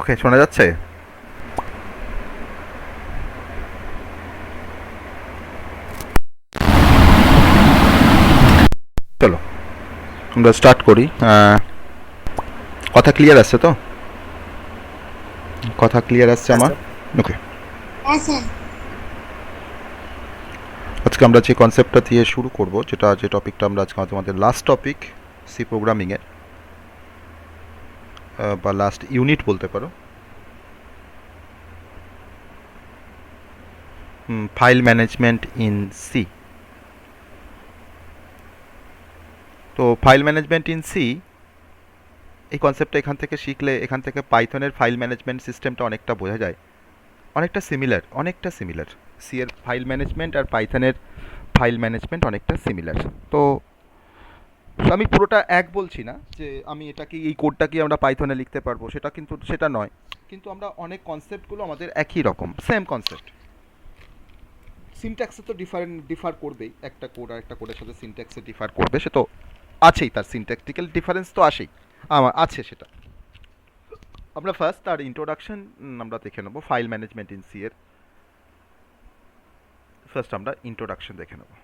ওকে, শোনা যাচ্ছে? চলো আমরা স্টার্ট করি। কথা ক্লিয়ার আসছে তো? কথা ক্লিয়ার আসছে হ্যাঁ আমার? স্যার। ওকে। হ্যাঁ স্যার। আজকে আমরা যে কনসেপ্টটা দিয়ে শুরু করব, যে টপিকটা আমরা আজকে আমাদের লাস্ট টপিক, সি প্রোগ্রামিংয়ের বা লাস্ট ইউনিট বলতে পারো, ফাইল ম্যানেজমেন্ট ইন সি। তো ফাইল ম্যানেজমেন্ট ইন সি, এই কনসেপ্টটা এখান থেকে শিখলে এখান থেকে পাইথনের ফাইল ম্যানেজমেন্ট সিস্টেমটা অনেকটা বোঝা যায়। অনেকটা সিমিলার। সি এর ফাইল ম্যানেজমেন্ট আর পাইথনের ফাইল ম্যানেজমেন্ট অনেকটা সিমিলার। তো আমি পুরোটা এক বলছি না যে আমি এটাকে, এই কোডটাকে আমরা পাইথনে লিখতে পারবো, সেটা কিন্তু সেটা নয়। কিন্তু আমরা অনেক কনসেপ্টগুলো আমাদের একই রকম, সেম কনসেপ্ট। সিনট্যাক্সে তো ডিফার করবেই, একটা কোড আর একটা কোডের সাথে সিনট্যাক্সে ডিফার করবে, সে তো আছেই, তার সিনট্যাকটিক্যাল ডিফারেন্স তো আসেই, আমার আছে সেটা। আমরা ফার্স্ট তার ইন্ট্রোডাকশন আমরা দেখে নেবো। ফাইল ম্যানেজমেন্ট ইন সি এর ফার্স্ট আমরা ইন্ট্রোডাকশন দেখে নেবো।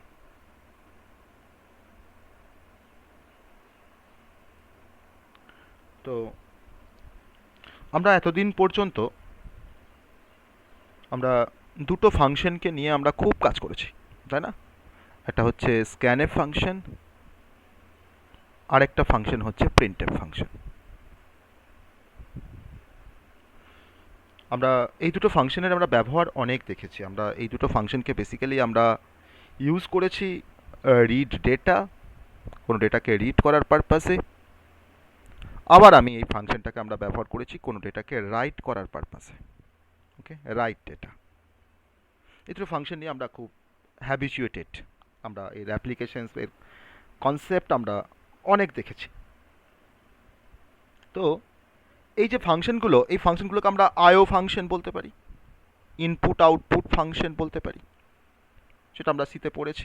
তো আমরা এতদিন পর্যন্ত আমরা দুটো ফাংশনকে নিয়ে আমরা খুব কাজ করেছি, তাই না? একটা হচ্ছে স্ক্যানএফ ফাংশন, আর একটা ফাংশন হচ্ছে প্রিন্টএফ ফাংশন। আমরা এই দুটো ফাংশনের আমরা ব্যবহার অনেক দেখেছি। আমরা এই দুটো ফাংশনকে বেসিক্যালি আমরা ইউজ করেছি রিড ডেটা, কোনো ডেটাকে রিড করার পারপাসে। আবার আমি এই ফাংশনটাকে আমরা ব্যবহার করেছি কোনো ডেটাকে রাইট করার পারপাসে। ওকে, রাইট ডেটা। এই দুটো ফাংশন নিয়ে আমরা খুব হ্যাবিচুয়েটেড। আমরা এর অ্যাপ্লিকেশনস, এর কনসেপ্ট আমরা অনেক দেখেছি। তো এই যে ফাংশনগুলো, এই ফাংশনগুলোকে আমরা আইও ফাংশন বলতে পারি, ইনপুট আউটপুট ফাংশন বলতে পারি, সেটা আমরা সিতে পড়েছি।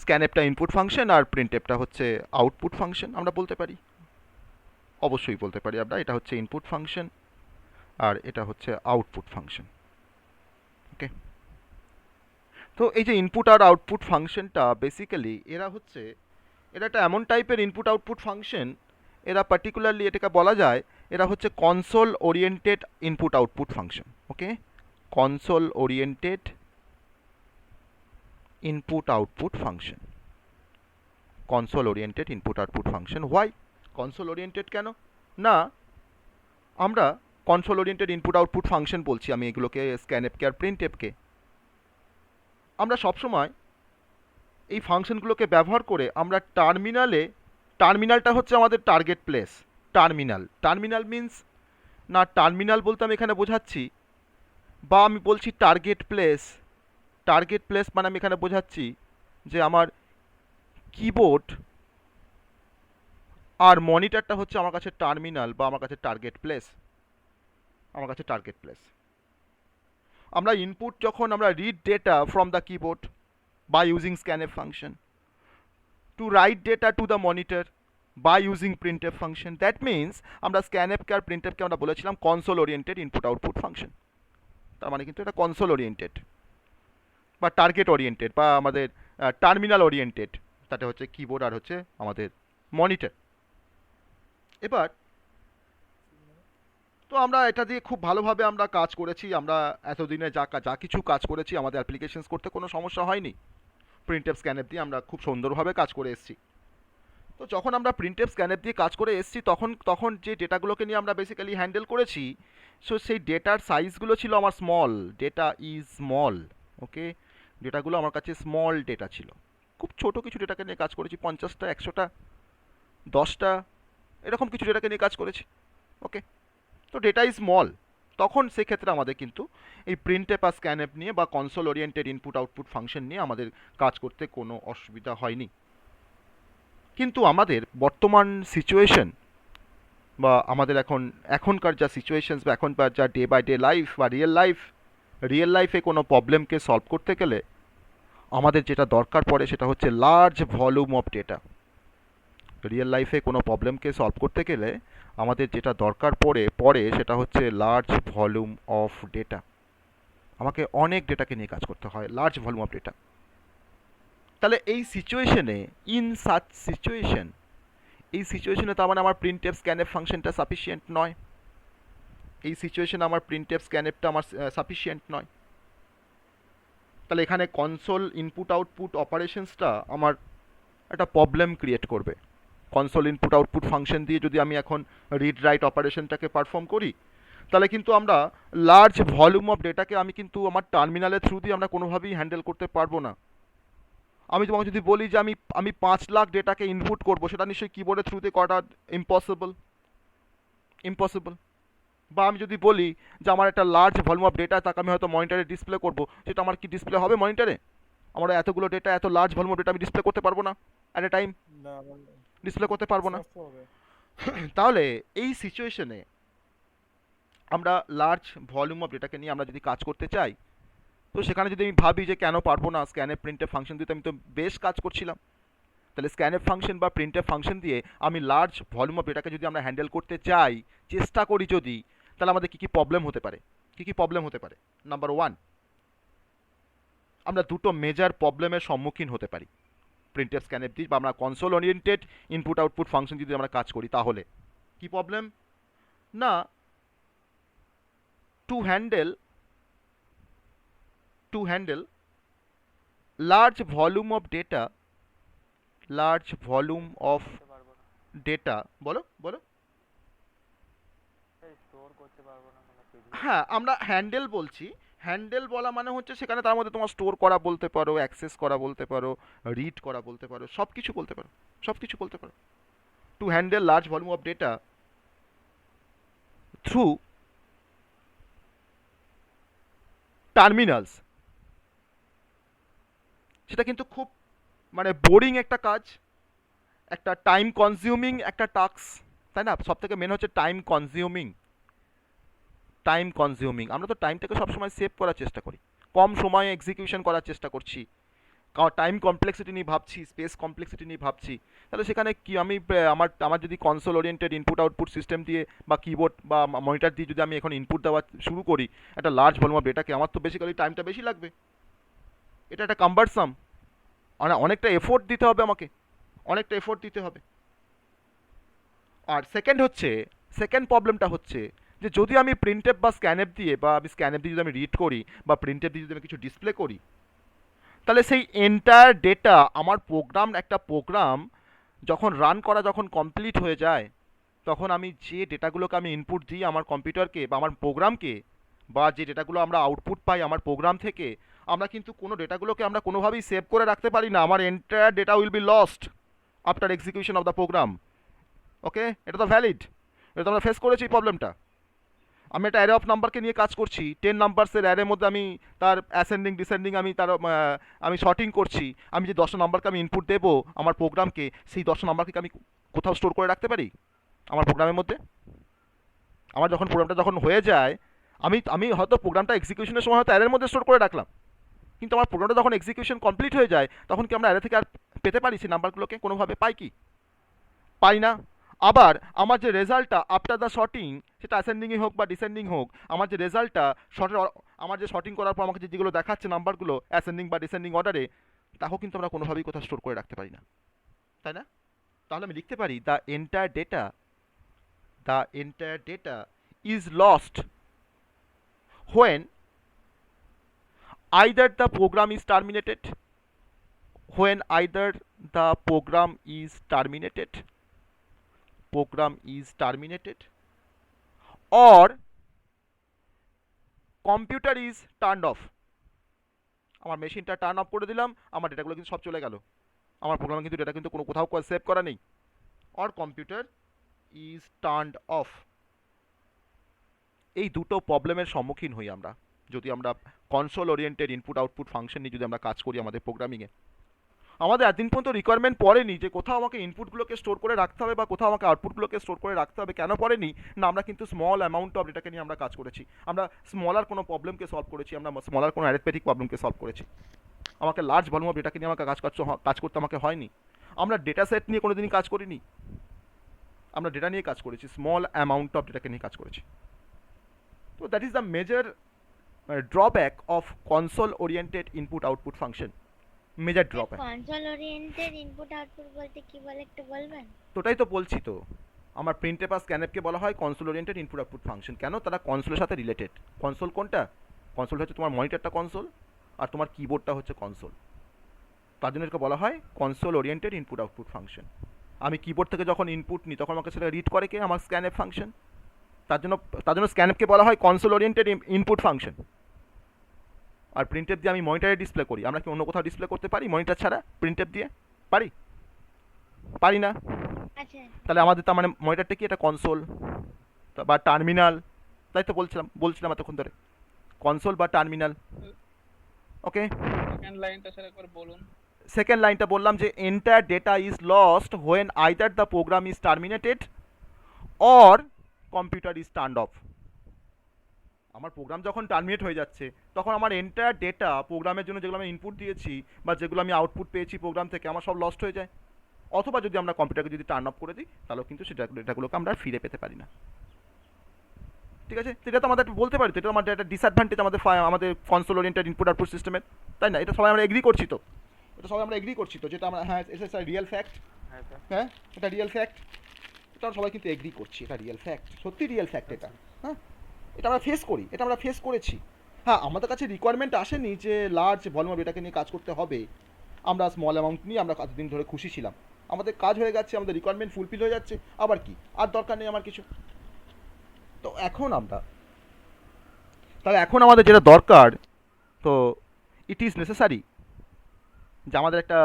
স্ক্যানএফটা ইনপুট ফাংশন আর প্রিন্টএফটা হচ্ছে আউটপুট ফাংশন আমরা বলতে পারি, অবশ্যই বলতে পারি আমরা। এটা হচ্ছে ইনপুট ফাংশন আর এটা হচ্ছে আউটপুট ফাংশন। ওকে। তো এই যে ইনপুট আর আউটপুট ফাংশনটা বেসিক্যালি এরা একটা এমন টাইপের ইনপুট আউটপুট ফাংশন, এরা পার্টিকুলারলি এটাকে বলা যায় এরা হচ্ছে console oriented input output function. Okay, console oriented input output function. Console oriented input output function. Why console oriented কেন? না, আমরা console oriented input output function বলছি, আমি এগুলোকে স্ক্যানএফকে আর প্রিন্টএফকে, আমরা সবসময় এই ফাংশনগুলোকে ব্যবহার করে আমরা টার্মিনালটা হচ্ছে আমাদের টার্গেট প্লেস। টার্মিনাল মিন্স, না টার্মিনাল বলতে আমি এখানে বোঝাচ্ছি, বা আমি বলছি টার্গেট প্লেস মানে আমি এখানে বোঝাচ্ছি যে আমার কিবোর্ড আর মনিটরটা হচ্ছে আমার কাছে টার্মিনাল বা আমার কাছে টার্গেট প্লেস। আমরা ইনপুট যখন আমরা read data from the keyboard by using scanf function, to write data to the monitor by using printf function. That means আমরা scanf কে আর printf কে আমরা বলেছিলাম console oriented input output function. তার মানে কিন্তু এটা কনসোল ওরিয়েন্টেড বা টার্গেট ওরিয়েন্টেড বা আমাদের টার্মিনাল ওরিয়েন্টেড, তাতে হচ্ছে কিবোর্ড আর হচ্ছে আমাদের মনিটর। এবার তো আমরা এটা দিয়ে খুব ভালোভাবে আমরা কাজ করেছি। আমরা এতদিনে যা কিছু কাজ করেছি আমাদের অ্যাপ্লিকেশনস করতে কোনো সমস্যা হয়নি। প্রিন্টএফ স্ক্যানএফ দিয়ে আমরা খুব সুন্দরভাবে কাজ করে এসেছি। তো যখন আমরা প্রিন্টএফ স্ক্যানএফ দিয়ে কাজ করে এসেছি, তখন যে ডেটাগুলোকে নিয়ে আমরা বেসিক্যালি হ্যান্ডেল করেছি, সো সেই ডেটার সাইজগুলো ছিল আমার small. Data is small. Okay, ডেটাগুলো আমার কাছে স্মল ডেটা ছিল। খুব ছোট কিছু ডেটাকে নিয়ে কাজ করেছি, 50টা, 100টা, 10টা, এরকম কিছু ডেটাকে নিয়ে কাজ করেছি। ওকে, তো ডেটা ইজ স্মল। তখন সেক্ষেত্রে আমাদের কিন্তু এই প্রিন্টএফ আর স্ক্যানএফ নিয়ে বা console oriented input output function নিয়ে আমাদের কাজ করতে কোনো অসুবিধা হয়নি। কিন্তু আমাদের বর্তমান সিচুয়েশন বা আমাদের এখনকার যা সিচুয়েশনস বা এখনকার যা ডে বাই ডে লাইফ বা রিয়েল লাইফে কোনো প্রবলেমকে সলভ করতে গেলে আমাদের যেটা দরকার পড়ে সেটা হচ্ছে large volume of data. Real লাইফে কোনো প্রবলেমকে সলভ করতে গেলে আমাদের যেটা দরকার পড়ে সেটা হচ্ছে লার্জ ভলিউম অফ ডেটা। আমাকে অনেক ডেটাকে নিয়ে কাজ করতে হয়, লার্জ ভলিউম অফ ডেটা। তাহলে এই সিচুয়েশনে তার মানে আমার প্রিন্টএফ স্ক্যানএফ ফাংশনটা সাফিসিয়েন্ট নয়। এই সিচুয়েশনে আমার প্রিন্টএফ স্ক্যানএফটা আমার সাফিসিয়েন্ট নয়। তাহলে এখানে কনসোল ইনপুট আউটপুট অপারেশনসটা আমার একটা প্রবলেম ক্রিয়েট করবে। কনসোল ইনপুট আউটপুট ফাংশন দিয়ে যদি আমি এখন রিড রাইট অপারেশনটাকে পারফর্ম করি, তাহলে কিন্তু আমরা লার্জ ভলিউম অফ ডেটাকে আমি কিন্তু আমার টার্মিনালের থ্রু দিয়ে আমরা কোনোভাবেই হ্যান্ডেল করতে পারবো না। আমি তোমাকে যদি বলি যে আমি 5 লাখ ডেটাকে ইনপুট করবো, সেটা নিশ্চয়ই কিবোর্ডের থ্রুতে করা ইম্পসিবল। ইম্পসিবল। বা আমি যদি বলি যে আমার একটা লার্জ ভলিউম অফ ডেটা, তাকে আমি হয়তো মনিটরে ডিসপ্লে করবো, সেটা আমার কি ডিসপ্লে হবে মনিটরে? আমার এতগুলো ডেটা, এত লার্জ ভলিউম অফ ডেটা আমি ডিসপ্লে করতে পারবো না অ্যাট এ টাইম, না, ডিসপ্লে করতে পারবো না। সমস্যা হবে। তাহলে এই সিচুয়েশনে আমরা লার্জ ভলিউম অফ ডেটাকে নিয়ে আমরা যদি কাজ করতে চাই, তো সেখানে যদি আমি ভাবি যে কেন পারবো না, স্ক্যানএফ প্রিন্টএফ ফাংশন দিয়ে তো আমি তো বেশ কাজ করছিলাম। তাহলে স্ক্যানএফ ফাংশন বা প্রিন্টএফ ফাংশন দিয়ে আমি লার্জ ভলিউম অফ ডেটাকে যদি আমরা হ্যান্ডেল করতে চাই, চেষ্টা করি যদি, তাহলে আমাদের কী কী প্রবলেম হতে পারে? কী কী প্রবলেম হতে পারে? নাম্বার ওয়ান, আমরা দুটো মেজর প্রবলেমের সম্মুখীন হতে পারি প্রিন্টএফ স্ক্যানএফ দিয়ে, বা আমরা console oriented input output function যদি আমরা কাজ করি। তাহলে কি প্রবলেম? না, to handle large volume of data, large volume of করতে পারবো না, ডেটা, বলো বলো। স্টোর করতে পারবো না কোনো পিডিএফ। হ্যাঁ, আমরা হ্যান্ডেল বলছি। হ্যান্ডেল বলা মানে হচ্ছে সেখানে তার মধ্যে তোমার স্টোর করা বলতে পারো, অ্যাক্সেস করা বলতে পারো, রিড করা বলতে পারো, সব কিছু বলতে পারো, সব কিছু বলতে পারো। To handle large volume of data through terminals, সেটা কিন্তু খুব মানে বোরিং একটা কাজ, একটা টাইম কনজিউমিং একটা টাস্ক, তাই না? সব থেকে মেন হচ্ছে টাইম কনজিউমিং। আমরা তো টাইমটাকে সবসময় সেভ করার চেষ্টা করি, কম সময়ে এক্সিকিউশন করার চেষ্টা করছি, টাইম কমপ্লেক্সিটি নিয়ে ভাবছি, স্পেস কমপ্লেক্সিটি নিয়ে ভাবছি। তাহলে সেখানে কি আমি আমার আমার যদি console oriented input output system দিয়ে বা কিবোর্ড বা মনিটর দিয়ে যদি আমি এখন ইনপুট দেওয়া শুরু করি একটা লার্জ ভলিউম অফ ডেটাকে, আমার তো বেসিক্যালি টাইমটা বেশি লাগবে। এটা একটা কাম্বারসাম, অনেকটা এফোর্ট দিতে হবে আমাকে, অনেকটা এফোর্ট দিতে হবে। আর সেকেন্ড প্রবলেমটা হচ্ছে যে যদি আমি প্রিন্টএফ বা স্ক্যানএফ দিয়ে, বা আমি স্ক্যানএফ দিয়ে যদি আমি রিড করি বা প্রিন্টএফ দিয়ে যদি আমি কিছু ডিসপ্লে করি, তাহলে সেই এন্টায়ার ডেটা আমার একটা প্রোগ্রাম যখন রান করা যখন কমপ্লিট হয়ে যায়, তখন আমি যে ডেটাগুলোকে আমি ইনপুট দিই আমার কম্পিউটারকে বা আমার প্রোগ্রামকে, বা যে ডেটাগুলো আমরা আউটপুট পাই আমার প্রোগ্রাম থেকে, আমরা কিন্তু কোনো ডেটাগুলোকে আমরা কোনোভাবেই সেভ করে রাখতে পারি না। আমার entire data will be lost after execution of the program. Okay, এটা তো ভ্যালিড, এটা তো আমরা ফেস করেছি এই প্রবলেমটা। আমি একটা অ্যারে অফ নাম্বারকে নিয়ে কাজ করছি, 10 নাম্বারসের অ্যারের মধ্যে আমি তার অ্যাসেন্ডিং ডিসেন্ডিং আমি তার আমি শর্টিং করছি। আমি যে 10টা নাম্বারকে আমি ইনপুট দেবো আমার প্রোগ্রামকে, সেই 10টা নাম্বারকে আমি কোথাও স্টোর করে রাখতে পারি আমার প্রোগ্রামের মধ্যে? আমার যখন প্রোগ্রামটা যখন হয়ে যায়, আমি আমি হয়তো প্রোগ্রামটা এক্সিকিউশনের সময় হয়তো অ্যারের মধ্যে স্টোর করে রাখলাম, কিন্তু আমার প্রোগ্রামটা যখন এক্সিকিউশন কমপ্লিট হয়ে যায়, তখন কি আমরা অ্যারে থেকে আর পেতে পারি সেই নাম্বারগুলোকে কোনোভাবে? পাই কি? পাই না। আবার আমার যে রেজাল্টটা আফটার দ্য শর্টিং, সেটা অ্যাসেন্ডিংই হোক বা ডিসেন্ডিং হোক, আমার যে রেজাল্টটা আমার যে শর্টিং করার পর আমাকে যেগুলো দেখাচ্ছে নাম্বারগুলো অ্যাসেন্ডিং বা ডিসেন্ডিং অর্ডারে, তাও কিন্তু আমরা কোনোভাবেই কোথাও স্টোর করে রাখতে পারি না, তাই না? তাহলে আমি লিখতে পারি the entire data is lost when either the programme is terminated, when either the program is terminated or computer is turned of. আমার মেশিনটা টার্ন অফ করে দিলাম, আমার ডেটাগুলো কিন্তু সব চলে গেল, আমার প্রোগ্রামে কিন্তু ডেটা কিন্তু কোথাও সেভ করা নেই। Or computer is turned of. এই দুটো প্রবলেমের সম্মুখীন হই আমরা যদি আমরা console oriented input output function নিয়ে যদি আমরা কাজ করি আমাদের প্রোগ্রামিংয়ে। আমাদের এতদিন পর্যন্ত রিকোয়ারমেন্ট পড়েনি যে কোথাও আমাকে ইনপুটগুলোকে স্টোর করে রাখতে হবে বা কোথাও আমাকে আউটপুটগুলোকে স্টোর করে রাখতে হবে। কেন পড়েনি? না, আমরা কিন্তু স্মল অ্যামাউন্ট অফ ডেটাকে নিয়ে আমরা কাজ করেছি, আমরা স্মলার কোনো প্রবলেমকে সলভ করেছি, আমরা স্মলার কোনো অ্যারিথমেটিক প্রবলেমকে সলভ করেছি। আমাকে লার্জ ভলিউম অফ ডেটাকে নিয়ে আমাকে কাজ করতে আমাকে হয়নি। আমরা ডেটা সেট নিয়ে কোনোদিনই কাজ করিনি, আমরা ডেটা নিয়ে কাজ করেছি, স্মল অ্যামাউন্ট অফ ডেটাকে নিয়ে কাজ করেছি। তো that is the major drawback of console oriented input output function, major drawback. Console oriented input output বলতে কি বলে একটু বলবেন? তোটাই তো বলছি তো, আমার প্রিন্টএপ আর স্ক্যানএপকে বলা হয় console oriented input output function. কেন? তারা কনসোলের সাথে রিলেটেড। কনসোল কোনটা? কনসোল হচ্ছে তোমার মনিটরটা কনসোল, আর তোমার কিবোর্ডটা হচ্ছে কনসোল। তার জন্য এটাকে বলা হয় console oriented input output function. আমি কিবোর্ড থেকে যখন ইনপুট নিই তখন আমাকে সেটা রিড করে কে? আমার স্ক্যানএপ ফাংশন। তার জন্য স্ক্যানএপকে বলা হয় কনসোল ওরিয়েন্টেড ইনপুট ফাংশন। আর প্রিন্টএপ দিয়ে আমি মনিটরে ডিসপ্লে করি। আমরা কি অন্য কোথাও ডিসপ্লে করতে পারি মনিটর ছাড়া? প্রিন্টএপ দিয়ে পারি? পারি না। আচ্ছা, তাহলে আমাদের তার মানে মনিটরটা কি? এটা কনসোল বা টার্মিনাল, তাই তো বলছিলাম এতক্ষণ ধরে, কনসোল বা টার্মিনাল। ওকে, সেকেন্ড লাইনটা স্যার একবার বলুন। সেকেন্ড লাইনটা বললাম যে entire data is lost when either the programme is terminated or computer is turned of. আমার প্রোগ্রাম যখন টার্মিনেট হয়ে যাচ্ছে তখন আমার এন্টায়ার ডেটা, প্রোগ্রামের জন্য যেগুলো আমি ইনপুট দিয়েছি বা যেগুলো আমি আউটপুট পেয়েছি প্রোগ্রাম থেকে, আমার সব লস্ট হয়ে যায়। অথবা যদি আমরা কম্পিউটারকে যদি টার্ন অফ করে দিই তাহলেও কিন্তু সেটা ডেটাগুলোকে আমরা ফিরে পেতে পারি না। ঠিক আছে, সেটা তো আমাদের বলতে পারি, তো এটা আমাদের একটা ডিসঅ্যাডভান্টেজ আমাদের কনসোল ওরিয়েন্টেড ইনপুট আউটপুট সিস্টেমের, তাই না? এটা সবাই আমরা এগ্রি করছি তো, এটা সবাই আমরা এগ্রি করছি তো, যেটা আমরা, হ্যাঁ এটা রিয়েল ফ্যাক্ট। হ্যাঁ স্যার। হ্যাঁ, এটা রিয়েল ফ্যাক্ট, এটা আমরা সবাই কিন্তু এগ্রি করছি, এটা রিয়েল ফ্যাক্ট, সত্যি রিয়েল ফ্যাক্ট এটা। হ্যাঁ, এটা আমরা ফেস করি, এটা আমরা ফেস করেছি। হ্যাঁ, আমাদের কাছে রিকোয়ারমেন্ট আসেনি যে লার্জ ভলিউম ডেটাকে নিয়ে কাজ করতে হবে। আমরা স্মল অ্যামাউন্ট নিয়ে আমরা কতদিন ধরে খুশি ছিলাম, আমাদের কাজ হয়ে যাচ্ছে, আমাদের রিকোয়ারমেন্ট ফুলফিল হয়ে যাচ্ছে, আবার কি, আর দরকার নেই আমার কিছু। তো এখন আমাদের যেটা দরকার, তো ইট ইজ নেসেসারি যে আমাদের একটা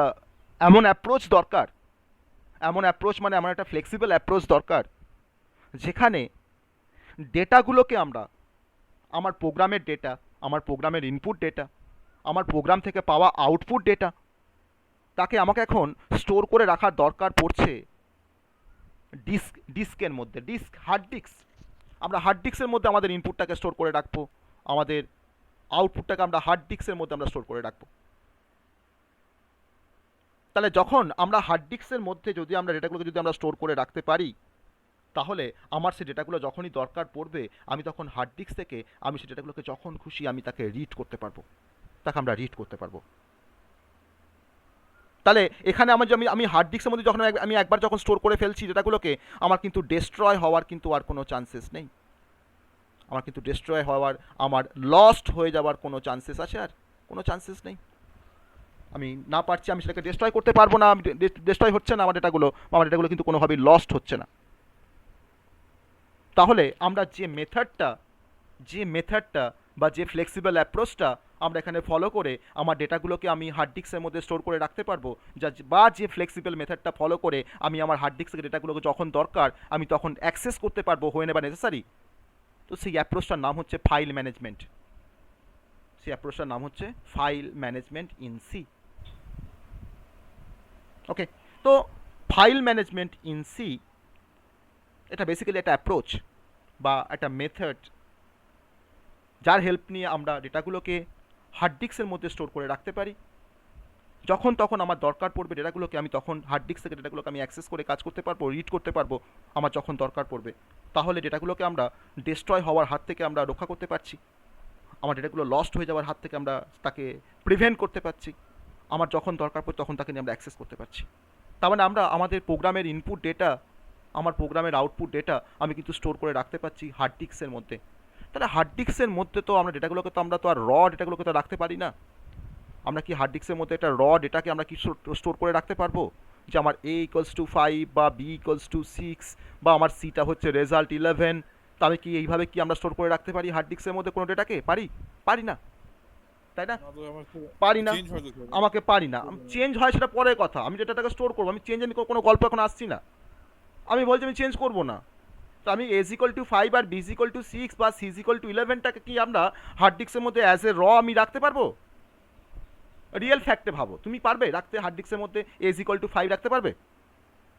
এমন অ্যাপ্রোচ দরকার, এমন অ্যাপ্রোচ মানে এমন একটা ফ্লেক্সিবল অ্যাপ্রোচ দরকার যেখানে ডেটাগুলোকে আমরা, আমার প্রোগ্রামের ডেটা, আমার প্রোগ্রামের ইনপুট ডেটা, আমার প্রোগ্রাম থেকে পাওয়া আউটপুট ডেটা, তাকে আমাকে এখন স্টোর করে রাখার দরকার পড়ছে ডিস্কের মধ্যে, হার্ড ডিস্ক। আমরা হার্ড ডিস্কের মধ্যে আমাদের ইনপুটটাকে স্টোর করে রাখবো, আমাদের আউটপুটটাকে আমরা হার্ড ডিস্কের মধ্যে আমরা স্টোর করে রাখবো। তাহলে যখন আমরা হার্ড ডিস্কের মধ্যে যদি আমরা ডেটাগুলোকে যদি আমরা স্টোর করে রাখতে পারি, তাহলে আমার সেই ডেটাগুলো যখনই দরকার পড়বে আমি তখন হার্ড ডিস্ক থেকে আমি সেই ডেটাগুলোকে যখন খুশি আমি তাকে রিড করতে পারবো, তাকে আমরা রিড করতে পারবো। তাহলে এখানে আমার যে আমি হার্ড ডিস্কের মধ্যে যখন আমি একবার যখন স্টোর করে ফেলছি ডেটাগুলোকে, আমার কিন্তু ডেস্ট্রয় হওয়ার কিন্তু আর কোনো চান্সেস নেই। আমার কিন্তু ডেস্ট্রয় হওয়ার, আমার লস্ট হয়ে যাওয়ার কোনো চান্সেস আছে? আর কোনো চান্সেস নেই। আমি না পারছি, আমি সেটাকে ডেস্ট্রয় করতে পারবো না, ডেস্ট্রয় হচ্ছে না আমার ডেটাগুলো, আমার ডেটাগুলো কিন্তু কোনোভাবেই লস্ট হচ্ছে না। তাহলে আমরা যে মেথডটা বা যে ফ্লেক্সিবল অ্যাপ্রোচটা আমরা এখানে ফলো করে আমার ডেটাগুলোকে আমি হার্ড ডিস্কের মধ্যে স্টোর করে রাখতে পারবো, বা যে ফ্লেক্সিবল মেথডটা ফলো করে আমি আমার হার্ড ডিস্কের ডেটাগুলোকে যখন দরকার আমি তখন অ্যাক্সেস করতে পারবো হোয়েন এভার নেসেসারি, তো সেই অ্যাপ্রোচটার নাম হচ্ছে ফাইল ম্যানেজমেন্ট। সেই অ্যাপ্রোচটার নাম হচ্ছে ফাইল ম্যানেজমেন্ট ইন সি। ওকে, তো ফাইল ম্যানেজমেন্ট ইন সি এটা বেসিক্যালি একটা অ্যাপ্রোচ বা একটা মেথড যার হেল্প নিয়ে আমরা ডেটাগুলোকে হার্ড ডিস্কের মধ্যে স্টোর করে রাখতে পারি। যখন তখন আমার দরকার পড়বে ডেটাগুলোকে, আমি তখন হার্ড ডিস্ক থেকে ডেটাগুলোকে আমি অ্যাক্সেস করে কাজ করতে পারবো, রিড করতে পারবো আমার যখন দরকার পড়বে। তাহলে ডেটাগুলোকে আমরা ডেস্ট্রয় হওয়ার হাত থেকে আমরা রক্ষা করতে পারছি, আমার ডেটাগুলো লস্ট হয়ে যাওয়ার হাত থেকে আমরা তাকে প্রিভেন্ট করতে পারছি, আমার যখন দরকার পড়ে তখন তাকে নিয়ে আমরা অ্যাক্সেস করতে পারছি। তার মানে আমরা আমাদের প্রোগ্রামের ইনপুট ডেটা, আমার প্রোগ্রামের আউটপুট ডেটা আমি কিন্তু স্টোর করে রাখতে পারছি হার্ড ডিস্কের মধ্যে। তাহলে হার্ড ডিস্কের মধ্যে তো আমরা ডেটাগুলোকে তো আমরা তো আর ডেটাগুলোকে তো রাখতে পারি না। আমরা কি হার্ড ডিস্কের মধ্যে একটা ডেটাকে আমরা কি স্টোর করে রাখতে পারবো যে আমার A=5 বা B=6 বা আমার সিটা হচ্ছে রেজাল্ট 11, তো আমি কি এইভাবে কি আমরা স্টোর করে রাখতে পারি হার্ড ডিস্কের মধ্যে কোনো ডেটাকে? পারি না, তাই না? পারি না, আমাকে পারি না। চেঞ্জ হয় সেটা পরের কথা, আমি ডেটাটাকে স্টোর করবো, আমি চেঞ্জ, আমি কোনো গল্প এখন আসছি না, আমি বলছি আমি চেঞ্জ করবো না। তো আমি A=5 আর B=6 বা C=11টাকে কি আমরা হার্ড ডিস্কের মধ্যে অ্যাজ এ আমি রাখতে পারবো? রিয়েল ফ্যাক্টে ভাবো, তুমি পারবে রাখতে হার্ড ডিস্কের মধ্যে A=5 রাখতে পারবে?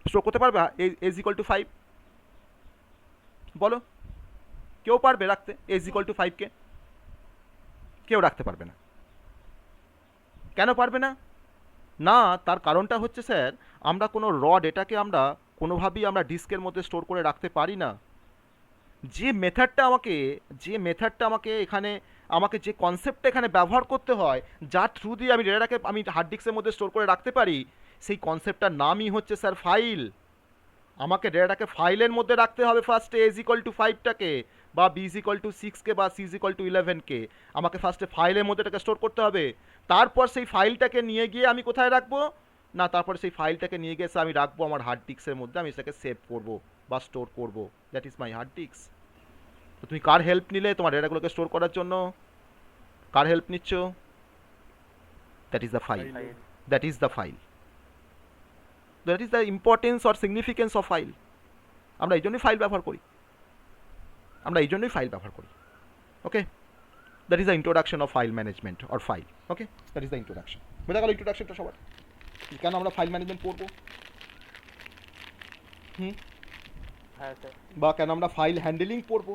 স্টোর করতে পারবে A=5? বলো, কেউ পারবে রাখতে A=5কে? কেউ রাখতে পারবে না। কেন পারবে না? না, তার কারণটা হচ্ছে স্যার, আমরা কোনো ডেটাকে আমরা কোনোভাবেই আমরা ডিস্কের মধ্যে স্টোর করে রাখতে পারি না। যে মেথডটা আমাকে যে মেথডটা আমাকে এখানে আমাকে যে কনসেপ্টটা এখানে ব্যবহার করতে হয়, যার থ্রু দিয়ে আমি ডেটাটাকে আমি হার্ড ডিস্কের মধ্যে স্টোর করে রাখতে পারি, সেই কনসেপ্টটার নামই হচ্ছে স্যার ফাইল। আমাকে ডেটাটাকে ফাইলের মধ্যে রাখতে হবে ফার্স্টে এজ ইকুয়াল টু 5টাকে, বা বি ইজ ইকুয়াল টু 6কে, বা সি ইজ ইকুয়াল টু 11কে। আমাকে ফার্স্টে ফাইলের মধ্যে এটাকে স্টোর করতে হবে। তারপর সেই ফাইলটাকে নিয়ে গিয়ে আমি কোথায় রাখবো? না, তারপর সেই ফাইলটাকে নিয়ে গিয়ে আমি রাখবো আমার হার্ড ডিস্কের মধ্যে, আমি সেটাকে সেভ করবো বা স্টোর করবো। That is my hard disk. তো তুমি কার হেল্প নিলে তোমার ডেটাগুলোকে স্টোর করার জন্য? কার হেল্প নিচ্ছ? That is the file. That is the file. That is the importance or significance of file. আমরা এই জন্যই ফাইল ব্যবহার করি। Okay, that is the introduction of file management or file. Okay, that is the introduction. বোঝা গেল ইন্ট্রোডাকশনটা সবার? কেন আমরা ফাইল ম্যানেজমেন্ট পড়বো, হ্যাঁ স্যার। বা কেন আমরা ফাইল হ্যান্ডেলিং পড়বো?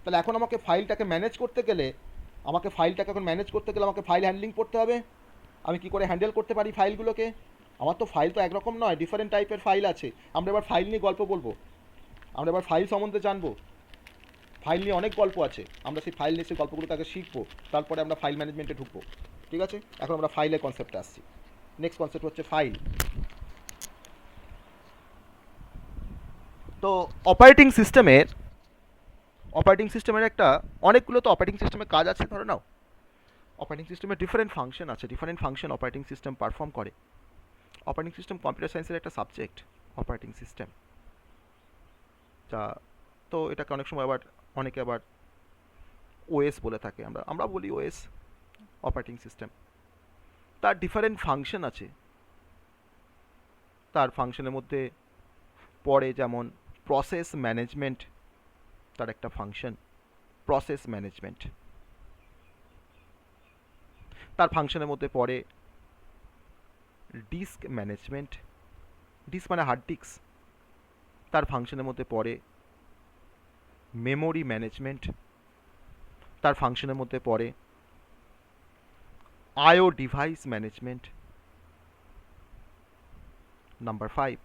তাহলে এখন আমাকে ফাইলটাকে ম্যানেজ করতে গেলে আমাকে ফাইল হ্যান্ডলিং পড়তে হবে। আমি কি করে হ্যান্ডেল করতে পারি ফাইলগুলোকে? আমার তো ফাইল তো একরকম নয়, ডিফারেন্ট টাইপের ফাইল আছে। আমরা এবার ফাইল নিয়ে গল্প বলবো, আমরা এবার ফাইল সম্বন্ধে জানবো। ফাইল নিয়ে অনেক গল্প আছে, আমরা সেই ফাইল নিয়ে সেই গল্পগুলোকে আগে শিখবো, তারপরে আমরা ফাইল ম্যানেজমেন্টে ঢুকবো। ঠিক আছে, এখন আমরা ফাইলের কনসেপ্টে আসছি। নেক্সট কনসেপ্ট হচ্ছে ফাইল। তো অপারেটিং সিস্টেমের একটা অনেকগুলো তো অপারেটিং সিস্টেমের কাজ আছে। ধরো নাও, অপারেটিং সিস্টেমের ডিফারেন্ট ফাংশন আছে, different function operating system perform করে। অপারেটিং সিস্টেম কম্পিউটার সায়েন্সের একটা সাবজেক্ট, অপারেটিং সিস্টেম। তা তো এটাকে অনেক সময় অনেকে আবার ওএস বলে থাকে। আমরা বলি ওএস, অপারেটিং সিস্টেম। তার ডিফারেন্ট ফাংশন আছে। তার ফাংশনের মধ্যে পড়ে যেমন প্রসেস ম্যানেজমেন্ট, তার একটা ফাংশন প্রসেস ম্যানেজমেন্ট। তার ফাংশনের মধ্যে পড়ে ডিস্ক ম্যানেজমেন্ট, ডিস্ক মানে হার্ড ডিস্ক। তার ফাংশনের মধ্যে পড়ে মেমোরি ম্যানেজমেন্ট। তার ফাংশনের মধ্যে পড়ে আইও ডিভাইস ম্যানেজমেন্ট। নাম্বার 5,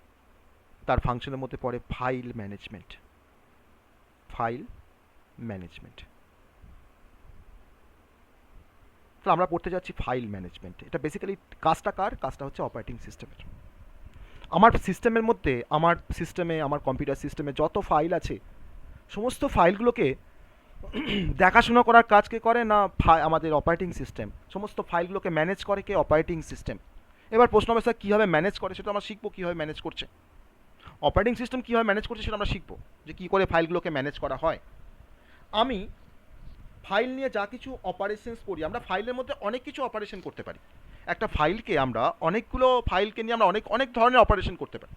তার ফাংশনের মধ্যে পড়ে ফাইল ম্যানেজমেন্ট। তো আমরা পড়তে যাচ্ছি ফাইল ম্যানেজমেন্ট। এটা বেসিক্যালি কাজটা কাজটা হচ্ছে অপারেটিং সিস্টেমের। আমার সিস্টেমে আমার কম্পিউটার সিস্টেমে যত ফাইল আছে, সমস্ত ফাইলগুলোকে দেখাশোনা করার কাজ কে করে? না, আমাদের অপারেটিং সিস্টেম। সমস্ত ফাইলগুলোকে ম্যানেজ করে কে? Operating system. এবার প্রশ্ন হবে স্যার কীভাবে ম্যানেজ করে, সেটা আমরা শিখবো। কীভাবে ম্যানেজ করছে অপারেটিং সিস্টেম, কীভাবে ম্যানেজ করছে সেটা আমরা শিখবো, যে কী করে ফাইলগুলোকে ম্যানেজ করা হয়। আমি ফাইল নিয়ে যা কিছু অপারেশনস করি, আমরা ফাইলের মধ্যে অনেক কিছু অপারেশন করতে পারি। একটা ফাইলকে আমরা অনেকগুলো ফাইলকে নিয়ে আমরা অনেক ধরনের অপারেশন করতে পারি।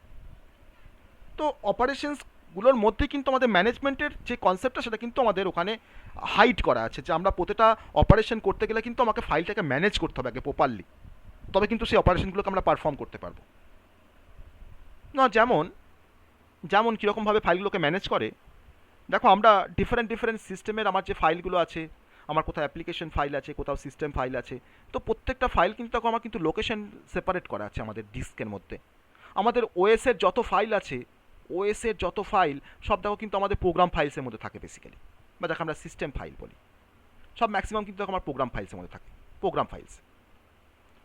তো অপারেশনসগুলোর মধ্যে কিন্তু আমাদের ম্যানেজমেন্টের যে কনসেপ্টটা, সেটা কিন্তু আমাদের ওখানে হাইড করা আছে, যে আমরা প্রতিটা অপারেশন করতে গেলে কিন্তু আমাকে ফাইলটাকে ম্যানেজ করতে হবে আগে প্রপারলি, তবে কিন্তু সেই অপারেশনগুলোকে আমরা পারফর্ম করতে পারবো না। যেমন কীরকমভাবে ফাইলগুলোকে ম্যানেজ করে, দেখো, আমরা ডিফারেন্ট সিস্টেমের আমার যে ফাইলগুলো আছে, আমার কোথাও অ্যাপ্লিকেশন ফাইল আছে, কোথাও সিস্টেম ফাইল আছে। তো প্রত্যেকটা ফাইল কিন্তু দেখো আমার কিন্তু লোকেশন সেপারেট করা আছে আমাদের ডিস্কের মধ্যে। আমাদের ওএসের যত ফাইল সব দেখো কিন্তু আমাদের প্রোগ্রাম ফাইলসের মধ্যে থাকে বেসিক্যালি, বা যাকে আমরা সিস্টেম ফাইল বলি। সব ম্যাক্সিমাম কিন্তু দেখো আমার প্রোগ্রাম ফাইলসের মধ্যে থাকে। প্রোগ্রাম ফাইলস,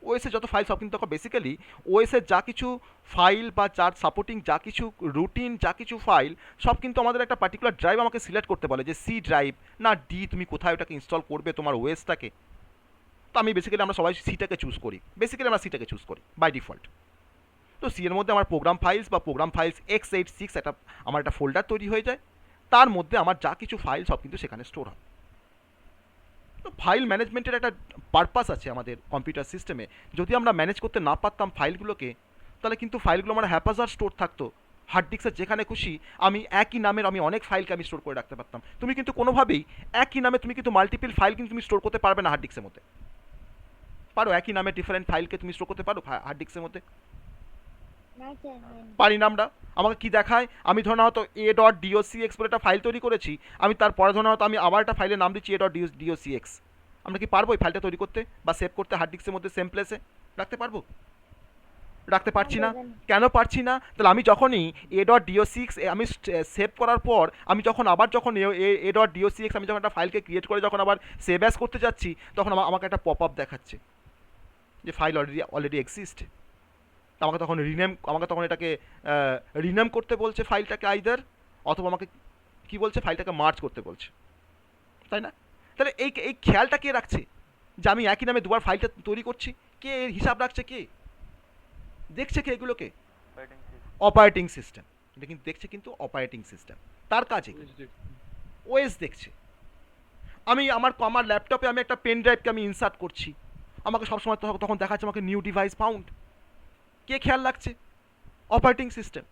ওএসের যত ফাইল সব কিন্তু দেখো বেসিক্যালি ওএসের যা কিছু ফাইল বা যার সাপোর্টিং যা কিছু রুটিন, যা কিছু ফাইল, সব কিন্তু আমাদের একটা পার্টিকুলার ড্রাইভ আমাকে সিলেক্ট করতে বলে, যে সি ড্রাইভ না ডি, তুমি কোথায় ওটাকে ইনস্টল করবে তোমার ওএসটাকে। তো আমরা সবাই সিটাকে চুজ করি, বাই ডিফল্ট। তো সি এর মধ্যে আমার প্রোগ্রাম ফাইলস x86 আমার একটা ফোল্ডার তৈরি হয়ে যায়। তার মধ্যে আমার যা কিছু ফাইল সব কিন্তু সেখানে স্টোর হয়। তো ফাইল ম্যানেজমেন্টের একটা পারপাস আছে আমাদের কম্পিউটার সিস্টেমে। যদি আমরা ম্যানেজ করতে না পারতাম ফাইলগুলোকে, তাহলে কিন্তু ফাইলগুলো আমার হ্যাপাজার স্টোর থাকতো হার্ড ডিস্কের যেখানে খুশি। আমি একই নামের অনেক ফাইলকে আমি স্টোর করে রাখতে পারতাম। তুমি কিন্তু কোনোভাবেই একই নামে তুমি কিন্তু মাল্টিপল ফাইল কিন্তু তুমি স্টোর করতে পারবে না হার্ড ডিস্কের মধ্যে। পারো? একই নামে ডিফারেন্ট ফাইলকে তুমি স্টোর করতে পারো হার্ড ডিস্কের মধ্যে? পারি না আমরা। আমাকে কি দেখায়, আমি ধরো না হয়তো a.docx বলে একটা ফাইল তৈরি করেছি, আমি তারপরে ধরো না হয়তো আমি আবার একটা ফাইলের নাম দিচ্ছি a.docx। আমরা কি পারবো এই ফাইলটা তৈরি করতে বা সেভ করতে হার্ড ডিস্কের মধ্যে সেম প্লেসে রাখতে পারবো? রাখতে পারছি না। দেবেন। কেন পারছি না? তাহলে আমি যখনই a.do6 আমি সেভ করার পর আমি যখন আবার যখন a.do6 আমি যখন একটা ফাইলকে ক্রিয়েট করে যখন আবার সেভ অ্যাজ করতে যাচ্ছি তখন আমাকে একটা পপ আপ দেখাচ্ছে যে ফাইল অলরেডি এক্সিস্ট। আমাকে তখন এটাকে রিনেম করতে বলছে ফাইলটাকে আইদার, অথবা আমাকে কি বলছে ফাইলটাকে মার্জ করতে বলছে, তাই না? তাহলে এই খেয়ালটা কে রাখছে যে আমি একই নামে দুবার ফাইলটা তৈরি করছি? কে এর হিসাব রাখছে? কে দেখছে? কে এগুলোকে? Operating system. এটা কিন্তু দেখছে কিন্তু অপারেটিং সিস্টেম, তার কাজে ওএস দেখছে। আমি আমার ল্যাপটপে আমি একটা পেন ড্রাইভকে আমি ইনসার্ট করছি, আমাকে সবসময় তখন দেখাচ্ছে আমাকে নিউ ডিভাইস ফাউন্ড। কে খেয়াল রাখছে? Operating system.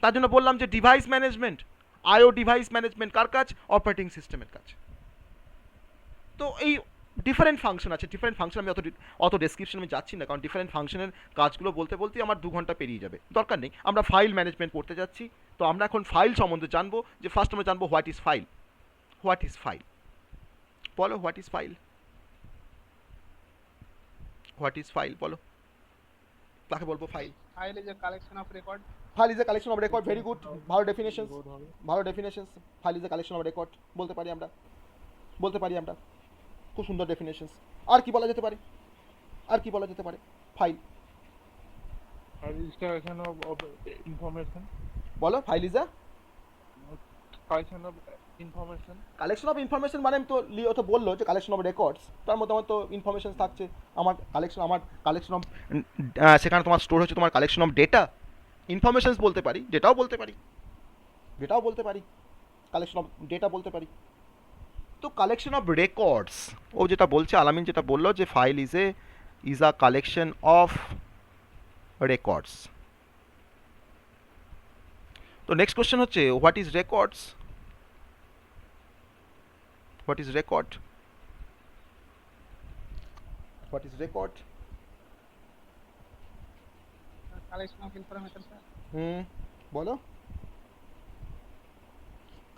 তার জন্য বললাম যে ডিভাইস ম্যানেজমেন্ট, আইও ডিভাইস ম্যানেজমেন্ট কার কাজ? অপারেটিং সিস্টেমের কাজ। তো এই ডিফারেন্ট ফাংশন আছে, ডিফারেন্ট ফাংশন আমি অত ডেসক্রিপশন আমি যাচ্ছি না, কারণ ডিফারেন্ট ফাংশনের কাজগুলো বলতে বলতেই আমার 2 ঘন্টা পেরিয়ে যাবে, দরকার নেই। আমরা ফাইল ম্যানেজমেন্ট করতে যাচ্ছি, তো আমরা এখন ফাইল সম্বন্ধে জানবো। যে ফার্স্ট আমরা জানবো what is file. What is file? বলো what is file. What is file বলো, তাকে বলবো file. File is a collection of record. File is a collection of record, very good, ভালো ডেফিনেশনস, ভালো definitions. File is a collection of record বলতে পারি আমরা, বলতে পারি আমরা, খুব সুন্দর ডেফিনেশনস। আর কি বলা যেতে পারে? আর কি বলা যেতে পারে? File File is collection of information. বলো। File is a Collection of information. Collection of information, মানে আমি তো লিও তো বললো যে কালেকশন অফ রেকর্ডস, তার মধ্যে আমার তো ইনফরমেশন থাকছে। আমার কালেকশন অফ সেখানে তোমার স্টোর হচ্ছে তোমার কালেকশন অফ ডেটা। ইনফরমেশনস বলতে পারি, ডেটাও বলতে পারি, ডেটাও বলতে পারি, কালেকশন অফ ডেটা বলতে পারি। তো কালেকশন অফ রেকর্ডস, ও যেটা বলছে আলামিন যেটা বললো যে file is a collection of records. তো নেক্সট কোশ্চেন হচ্ছে what is records? What is record? What is record? Collection of information sir. বলো।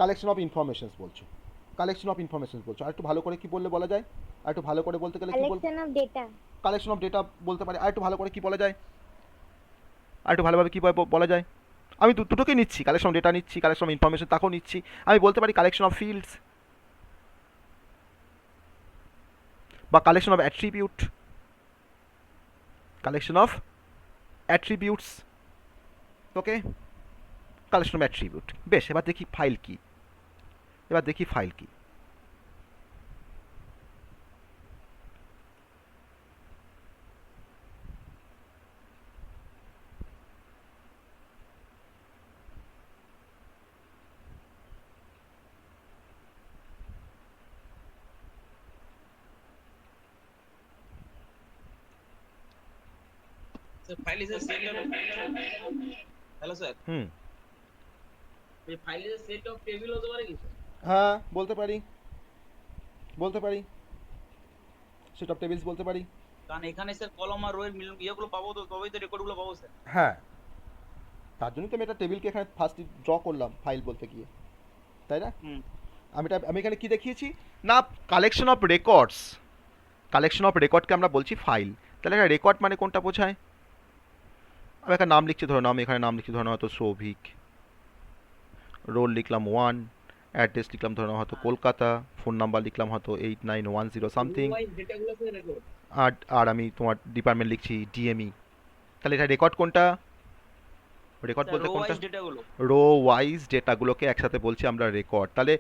কালেকশন অফ ইনফরমেশনস বলছো, কালেকশন অফ ইনফরমেশনস বলছো। আর একটু ভালো করে কি বললে বলা যায়? আর একটু ভালো করে বলতে গেলে কি বলবো? Collection of data. Collection of data বলতে পারি। আর একটু ভালো করে কি বলা যায়? আর একটু ভালোভাবে কি বলা যায়? আমি দুটোকে নিচ্ছি, কালেকশন অফ ডেটা নিচ্ছি, কালেকশন অফ ইনফরমেশন তাকেও নিচ্ছি। আমি বলতে পারি কালেকশন অফ ফিল্ডস বা collection of attribute, collection of attributes. Okay, collection of attribute. বেশ, এবার দেখি ফাইল কি। এবার দেখি ফাইল কি। Sir, file is a set of. Hello, sir. A file is a set of table হতে পারে কি? হ্যাঁ বলতে পারি, বলতে পারি, সেট অফ টেবিলস বলতে পারি। কারণ এখানে স্যার কলম আর রো এর মিলন ইয়েগুলো পাবো, তো তবেই তো রেকর্ডগুলো পাবো স্যার। হ্যাঁ, তার জন্যই তো আমি একটা টেবিলকে এখানে ফার্স্ট ড্র করলাম ফাইল বলতে গিয়ে, তাই না? আমি এখানে কি দেখিয়েছি না, collection of records. Collection of রেকর্ডকে আমরা বলছি ফাইল। তাহলে একটা রেকর্ড মানে কোনটা বোঝায়? আমি একটা নাম লিখছি, ধরো আমি এখানে নাম লিখছি, ধরো হয়তো সৌভিক, রোল লিখলাম 1, অ্যাড্রেস লিখলাম ধরো হয়তো কলকাতা, ফোন নাম্বার লিখলাম হয়তো 8910 সামথিং, ডেটাগুলো স্যার রেকর্ড। আর আমি তোমার ডিপার্টমেন্ট লিখছি ডিএমই। তাহলে এটা রেকর্ড কোনটা? রেকর্ড বলতে কোনটা? ডেটাগুলো, রো ওয়াইজ ডেটাগুলোকে একসাথে বলছি আমরা রেকর্ড। তাহলে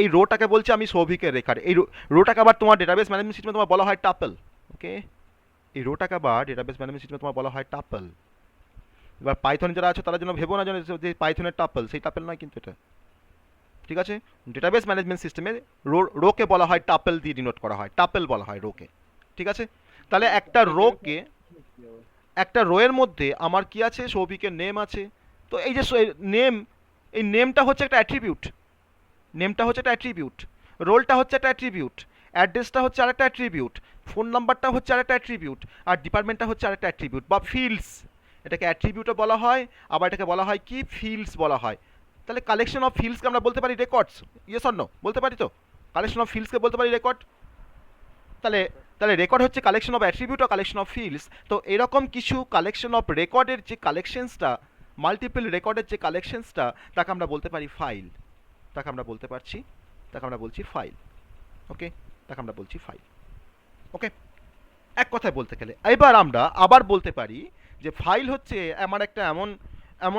এই রোটাকে বলছি আমি সৌভিকের রেকর্ড। এই রোটাকে আবার তোমার ডেটাবেস ম্যানেজমেন্ট সিস্টেমে তোমার বলা হয় টাপল। ওকে, এই রোটাকে আবার ডেটাবেস ম্যানেজমেন্ট সিস্টেমে তোমার বলা হয় টাপল। এবার পাইথন যারা আছে তারা যেন ভেবো না যেন যে পাইথনের টাপল, সেই টাপল নয় কিন্তু এটা, ঠিক আছে? ডেটাবেস ম্যানেজমেন্ট সিস্টেমে রোকে বলা হয় টাপল দিয়ে ডিনোট করা হয়, টাপল বলা হয় রোকে, ঠিক আছে? তাহলে একটা রোয়ের মধ্যে আমার কি আছে? সৌভিকের নেম আছে। তো এই যে নেম, এই নেমটা হচ্ছে একটা অ্যাট্রিবিউট, নেমটা হচ্ছে একটা অ্যাট্রিবিউট, রোলটা হচ্ছে একটা অ্যাট্রিবিউট, অ্যাড্রেসটা হচ্ছে আরেকটা অ্যাট্রিবিউট, ফোন নাম্বারটা হচ্ছে আরেকটা অ্যাট্রিবিউট, আর ডিপার্টমেন্টটা হচ্ছে আরেকটা অ্যাট্রিবিউট বা ফিল্ডস। এটাকে অ্যাট্রিবিউটও বলা হয়, আবার এটাকে বলা হয় কি? ফিল্ডস বলা হয়। তাহলে কালেকশন অফ ফিল্ডসকে আমরা বলতে পারি রেকর্ডস। Yes or no? বলতে পারি তো? কালেকশন অফ ফিল্ডসকে বলতে পারি রেকর্ড। তাহলে তাহলে রেকর্ড হচ্ছে কালেকশন অফ অ্যাট্রিবিউট ও কালেকশন অফ ফিল্ডস। তো এরকম কিছু কালেকশন অফ রেকর্ডের যে কালেকশনসটা, মাল্টিপল রেকর্ডের যে কালেকশনসটা, তাকে আমরা বলতে পারি ফাইল। তাকে আমরা বলছি ফাইল। ওকে, তাকে আমরা বলছি ফাইল। ওকে, এক কথায় বলতে গেলে এবার আমরা আবার বলতে পারি যে ফাইল হচ্ছে এমন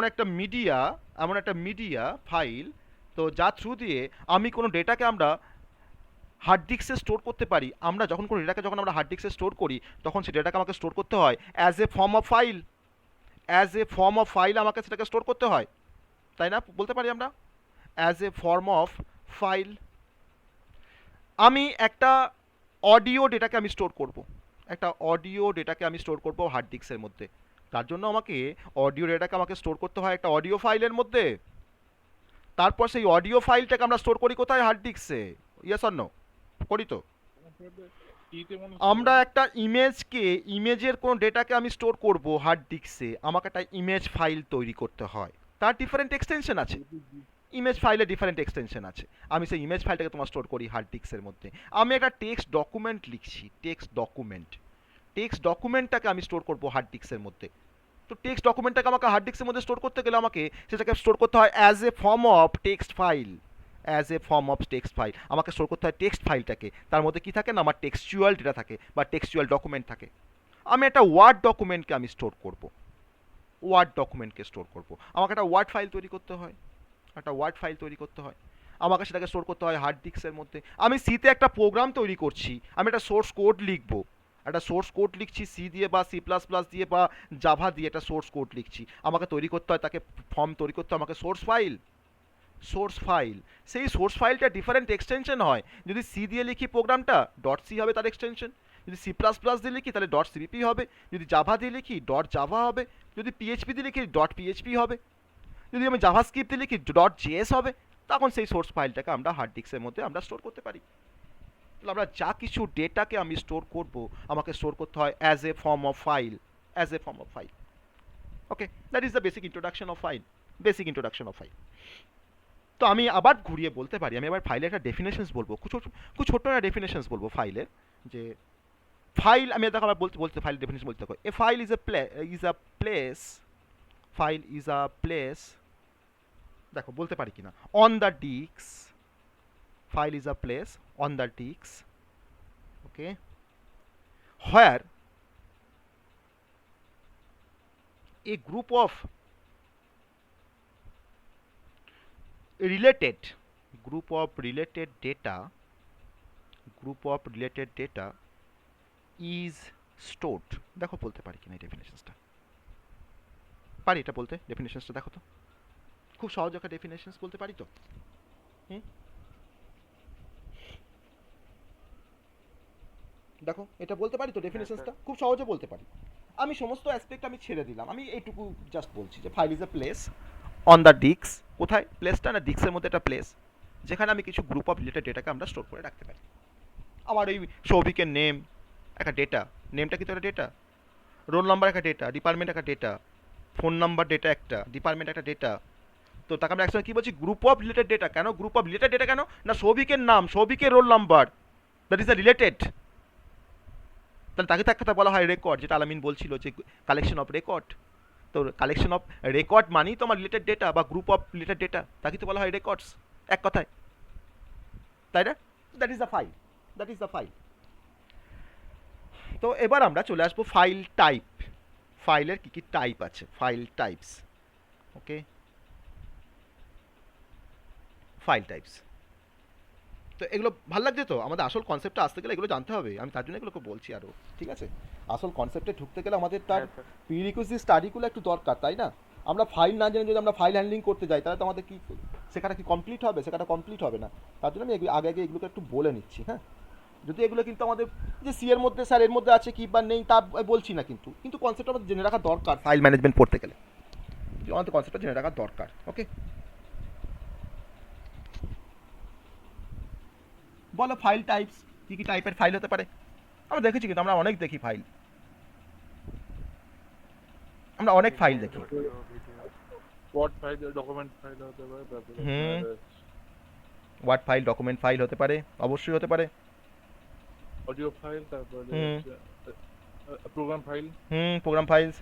একটা মিডিয়া ফাইল, তো যা থ্রু দিয়ে আমি কোনো ডেটাকে আমরা হার্ড ডিস্কে স্টোর করতে পারি। আমরা যখন কোনো ডেটাকে আমরা হার্ড ডিস্কে স্টোর করি, তখন সেই ডেটাকে আমাকে স্টোর করতে হয় as a form of file আমাকে সেটাকে স্টোর করতে হয়, তাই না? বলতে পারি আমরা as a form of file. আমি একটা অডিও ডেটাকে আমি স্টোর করব হার্ড ডিস্কের মধ্যে। তার জন্য আমাকে অডিও ডেটাকে আমাকে স্টোর করতে হয় একটা অডিও ফাইলের মধ্যে। তারপর সেই অডিও ফাইলটাকে আমরা স্টোর করি কোথায়? হার্ড ডিস্কে। Yes or no? করি তো। আমরা একটা ইমেজের কোনো ডেটাকে আমি স্টোর করব হার্ড ডিস্কে, আমাকে একটা ইমেজ ফাইল তৈরি করতে হয়। তার ডিফারেন্ট এক্সটেনশন আছে, ইমেজ ফাইলে ডিফারেন্ট এক্সটেনশন আছে। আমি সেই ইমেজ ফাইলটাকে তোমার স্টোর করি হার্ড ডিস্কের মধ্যে। আমি একটা টেক্সট ডকুমেন্ট লিখছি, টেক্সট ডকুমেন্টটাকে আমি স্টোর করব হার্ড ডিস্কের মধ্যে। তো টেক্সট ডকুমেন্টটাকে আমাকে হার্ড ডিস্কের মধ্যে স্টোর করতে গেলে আমাকে সেটাকে স্টোর করতে হয় as a form of text file. আমাকে স্টোর করতে হয় টেক্সট ফাইলটাকে। তার মধ্যে কি থাকে না, আমার টেক্সচুয়াল ডেটা থাকে বা টেক্সচুয়াল ডকুমেন্ট থাকে। আমি একটা ওয়ার্ড ডকুমেন্টকে আমি স্টোর করব, আমাকে একটা ওয়ার্ড ফাইল তৈরি করতে হয়, আমাকে সেটাকে স্টোর করতে হয় হার্ড ডিস্কের মধ্যে। আমি সিতে একটা প্রোগ্রাম তৈরি করছি, আমি একটা সোর্স কোড লিখছি সি দিয়ে বা সি প্লাস প্লাস দিয়ে বা জাভা দিয়ে একটা সোর্স কোড লিখছি। আমাকে তৈরি করতে হয়, তাকে ফর্ম তৈরি করতে হয় আমাকে সোর্স ফাইল। সেই সোর্স ফাইলটা ডিফারেন্ট এক্সটেনশন হয়। যদি সি দিয়ে লিখি প্রোগ্রামটা ডট সি হবে তার এক্সটেনশন, যদি সি প্লাস প্লাস দিয়ে লিখি তাহলে ডট সিপিপি হবে, যদি জাভা দিয়ে লিখি ডট জাভা হবে, যদি পিএইচপি দিয়ে লিখি ডট পিএইচপি হবে, যদি আমি জাভাস্ক্রিপ্ট দিয়ে লিখি ডট জেএস হবে। তখন সেই সোর্স ফাইলটাকে আমরা হার্ড ডিস্কের মধ্যে আমরা স্টোর করতে পারি। তাহলে আমরা যা কিছু ডেটাকে আমি স্টোর করব, আমাকে স্টোর করতে হয় as a form of file. Okay, that is the basic introduction of file. তো আমি আবার ঘুরিয়ে বলতে পারি, আমি আবার ফাইলের একটা ডেফিনেশনস বলবো, খুব ছোট্ট একটা ডেফিনেশনস বলবো ফাইলের। যে ফাইল, আমি দেখো আবার বলতে ফাইল ডেফিনেশন বলতে থাকো। A file is a place, দেখো বলতে পারি কিনা, on the disk. File is a place on the disk, okay, where a group of related group of related data is stored। দেখো বলতে পারি কিনা এই ডেফিনেশনসটা, পারি এটা বলতে? ডেফিনেশনসটা দেখো তো, খুব সহজ একটা ডেফিনেশনস বলতে পারি তো। দেখো এটা বলতে পারি তো, ডেফিনেশনসটা খুব সহজে বলতে পারি। আমি সমস্ত অ্যাসপেক্ট আমি ছেড়ে দিলাম, আমি এইটুকু জাস্ট বলছি যে file is a place on the disk. কোথায় প্লেসটা? না, ডিস্কের মধ্যে একটা প্লেস যেখানে আমি কিছু গ্রুপ অফ রিলেটেড ডেটাকে আমরা স্টোর করে রাখতে পারি। আমার এই সৌভিকের নেম একটা ডেটা, নেমটা কিন্তু একটা ডেটা, রোল নাম্বার একটা ডেটা, ডিপার্টমেন্ট একটা ডেটা, ফোন নাম্বার ডেটা একটা, ডিপার্টমেন্ট একটা ডেটা। তো তাকে আমরা একসময় কী বলছি? Group of related data. কেন গ্রুপ অফ রিলেটেড ডেটা? কেন না, সৌভিকের নাম, সৌভিকের roll number, that is the related. তাহলে তাকে তো এক কথা বলা হয় রেকর্ড, যেটা আলামিন বলছিল যে কালেকশন অফ রেকর্ড। তো কালেকশন অফ রেকর্ড মানেই তো আমার রিলেটেড ডেটা বা গ্রুপ অফ রিলেটেড ডেটা, তাকে তো বলা হয় রেকর্ডস এক কথায়, তাই না? That is the file. তো এবার আমরা চলে আসবো ফাইল টাইপ। ফাইলের কী কী টাইপ আছে, ফাইল টাইপস। ওকে, ফাইল টাইপস। তো এগুলো ভালো লাগছে তো? আমাদের আসল কনসেপ্টটা আসতে গেলে এগুলো জানতে হবে, আমি তার জন্য এগুলোকে বলছি আরও, ঠিক আছে? আসল কনসেপ্টে ঢুকতে গেলে আমাদের তার প্রিরিকুইজিট স্টাডিগুলো একটু দরকার, তাই না? আমরা ফাইল না জেনে যদি আমরা ফাইল হ্যান্ডলিং করতে যাই, তাহলে তো আমাদের কি শেখাটা কি কমপ্লিট হবে? শেখাটা কমপ্লিট হবে না। তার জন্য আমি আগে এগুলোকে একটু বলে নিচ্ছি, হ্যাঁ? যদি এগুলো কিন্তু আমাদের যে সি এর মধ্যে, স্যার এর মধ্যে আছে কি বা নেই তা বলছি না, কিন্তু কনসেপ্ট আমাদের জেনে রাখা দরকার ফাইল ম্যানেজমেন্ট পড়তে গেলে, আমাদের কনসেপ্টটা জেনে রাখা দরকার। ওকে, বলো ফাইল টাইপস, কী কী টাইপের ফাইল হতে পারে? আমরা দেখেছি, কিন্তু আমরা অনেক দেখি ফাইল, আমরা অনেক ফাইল দেখি। ওয়ার্ড ফাইল, ডকুমেন্ট ফাইল হতে পারে, ওয়ার্ড ফাইল, ডকুমেন্ট ফাইল হতে পারে, অবশ্যই হতে পারে। অডিও ফাইল, তারপরে হুম। প্রোগ্রাম ফাইল, প্রোগ্রাম ফাইলস,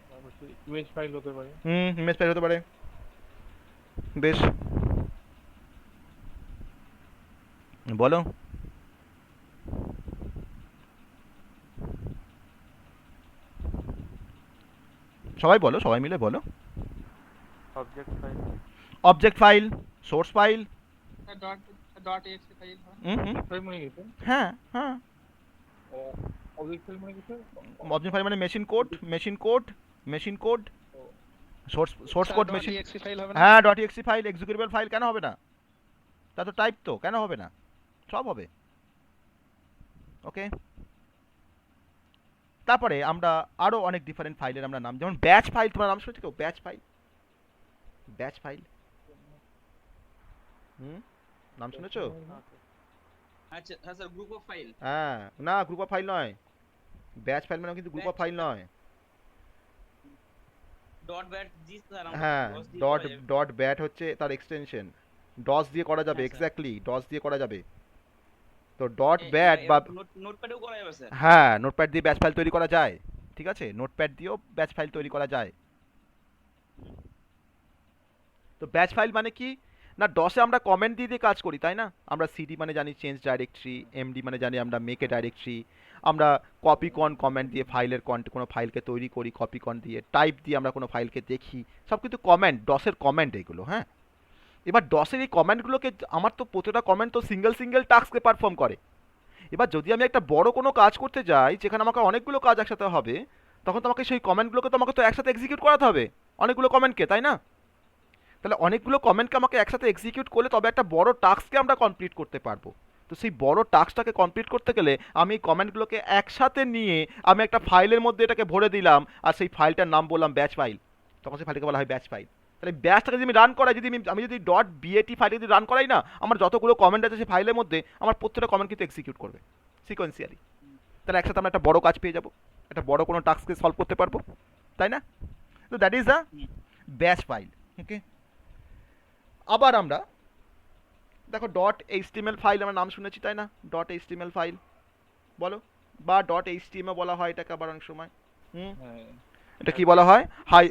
তারপর ইমেজ ফাইল হতে পারে। ইমেজ ফাইল হতে পারে। বেশ, বলো। সবাই বলো, সবাই মিলে বলো। Object file, object file, source file. Dot dot x file হবে। ফাইল মানে গেছে হ্যাঁ হ্যাঁ, অবজেক্ট ফাইল মানে গেছে অবজেক্ট ফাইল মানে machine code, machine code, source code dot machine. X file হবে না? হ্যাঁ, ডট এক্সি ফাইল, এক্সিকিউটেবল ফাইল, কেন হবে না? তা তো টাইপ, তো কেন হবে না? সব হবে। ওকে, তারপরে আমরা আরো অনেক ডিফারেন্ট ফাইলের আমরা নাম, যেমন ব্যাচ ফাইল, তোমার নাম শুনেছো কেউ? ব্যাচ ফাইল, ব্যাচ ফাইল, নাম শুনেছো? আচ্ছা হ্যাঁ স্যার, গ্রুপ অফ ফাইল। হ্যাঁ, না গ্রুপ অফ ফাইল নয়, ব্যাচ ফাইল মানে কিন্তু গ্রুপ অফ ফাইল নয়। ডট ব্যাট জি স্যার, হ্যাঁ, ডট ব্যাট হচ্ছে তার এক্সটেনশন, ডস দিয়ে করা যাবে, হ্যাঁ, স্যার। এক্স্যাক্টলি ডস দিয়ে করা যাবে। তো ডট ব্যাট বা নোটপ্যাডেও করা যাবে স্যার। হ্যাঁ, নোটপ্যাড দিয়ে ব্যাচ ফাইল তৈরি করা যায়, ঠিক আছে, নোটপ্যাড দিয়েও ব্যাচ ফাইল তৈরি করা যায়। তো ব্যাচ ফাইল মানে কি না, ডসে আমরা কমেন্ট দিয়ে দিয়ে কাজ করি, তাই না? আমরা সিডি মানে জানি চেঞ্জ ডাইরেক্টরি, এমডি মানে জানি আমরা মেকে ডাইরেক্টরি, আমরা কপি কমেন্ট দিয়ে ফাইলের কোনো ফাইলকে তৈরি করি, কপি দিয়ে টাইপ দিয়ে আমরা কোনো ফাইলকে দেখি, সব কিন্তু কমেন্ট, ডসের কমেন্ট এগুলো। হ্যাঁ, এবার ডসের এই কমেন্টগুলোকে, আমার তো প্রতিটা কমেন্ট তো সিঙ্গেল টাস্ককে পারফর্ম করে। এবার যদি আমি একটা বড় কোনো কাজ করতে যাই যেখানে আমাকে অনেকগুলো কাজ একসাথে হবে, তখন তো আমাকে সেই কমেন্টগুলোকে তো আমাকে তো একসাথে এক্সিকিউট করাতে হবে, অনেকগুলো কমেন্টকে, তাই না? তাহলে অনেকগুলো কমেন্টকে আমাকে একসাথে এক্সিকিউট করলে তবে একটা বড় টাস্ককে আমরা কমপ্লিট করতে পারবো। তো সেই বড় টাস্কটাকে কমপ্লিট করতে গেলে আমি কমেন্টগুলোকে একসাথে নিয়ে আমি একটা ফাইলের মধ্যে এটাকে ভরে দিলাম, আর সেই ফাইলটার নাম বললাম ব্যাচ ফাইল, তখন সেই ফাইলটাকে বলা হয় ব্যাচ ফাইল। তাহলে ব্যাচটাকে যদি আমি রান করাই, যদি আমি যদি ডট বিএটি ফাইলে যদি রান করাই না, আমার যতগুলো কমেন্ট আছে সেই ফাইলের মধ্যে আমার প্রত্যেকটা কমেন্ট কিন্তু এক্সিকিউট করবে সিকোয়েন্সিয়ালি। তাহলে একসাথে আমরা একটা বড় কাজ পেয়ে যাবো, একটা বড় কোনো টাস্ককে সলভ করতে পারবো, তাই না? তো that is the batch file. Okay, আবার আমরা দেখো ডট এইচটিএমএল ফাইল আমরা নাম শুনেছি, তাই না? ডট এইচটিএমএল ফাইল বলো, বা ডট এইচটিএমএল বলা হয় এটাকে আবার অনেক সময়। হ্যাঁ, এটা কি বলা হয়? হাই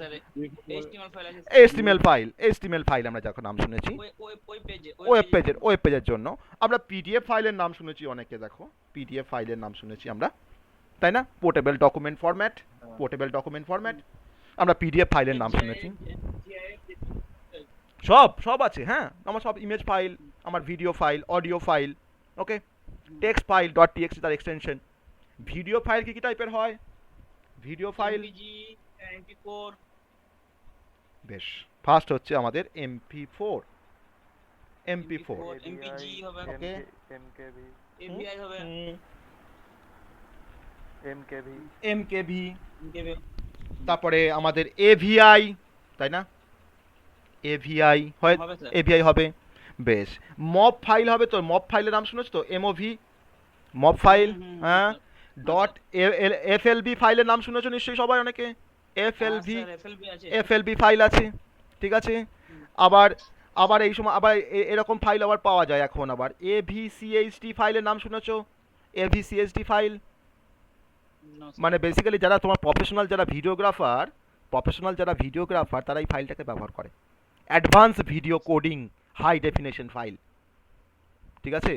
এইচটিএমএল ফাইল আছে এইচটিএমএল ফাইল আমরা যখন নাম শুনেছি ওয়েব পেজের জন্য। আমরা পিডিএফ ফাইলের নাম শুনেছি অনেকে, দেখো পিডিএফ ফাইলের নাম শুনেছি আমরা, তাই না? পোর্টেবল ডকুমেন্ট ফরম্যাট, আমরা পিডিএফ ফাইলের নাম শুনেছি। সব আছে, হ্যাঁ, আমার সব ইমেজ ফাইল, আমার video file, audio file, okay, text file dot TXT তার এক্সটেনশন। ভিডিও ফাইল কি টাইপের হয়? Video file, MPG, MP4. বেশ, ফার্স্ট হচ্ছে আমাদের MP4, এমপিজি হবে, ওকে, এমকেভি, এমবিআই হবে, এমকেভি, তারপরে আমাদের এভিআই, তাই না? এভিআই হয়, হবে স্যার। এভিআই হবে। বেশ, মব ফাইল হবে, তো মব ফাইলের নাম শুনেছ তো? MOV, mob file. হ্যাঁ, ডট এফএলবি ফাইলের নাম শুনেছো নিশ্চয়ই সবাই, অনেকে। এফএলবি, এফএলবি আছে। এফএলবি ফাইল আছে, ঠিক আছে। আবার এই সময় আবার এরকম ফাইল আবার পাওয়া যায় এখন, আবার এভিসিএইচডি ফাইলের নাম শুনেছো? এভিসিএইচডি ফাইল মানে বেসিক্যালি যারা তোমার প্রফেশনাল যারা ভিডিওগ্রাফার তারা এই ফাইলটাকে ব্যবহার করে। Advance video coding high definition file, ঠিক আছে,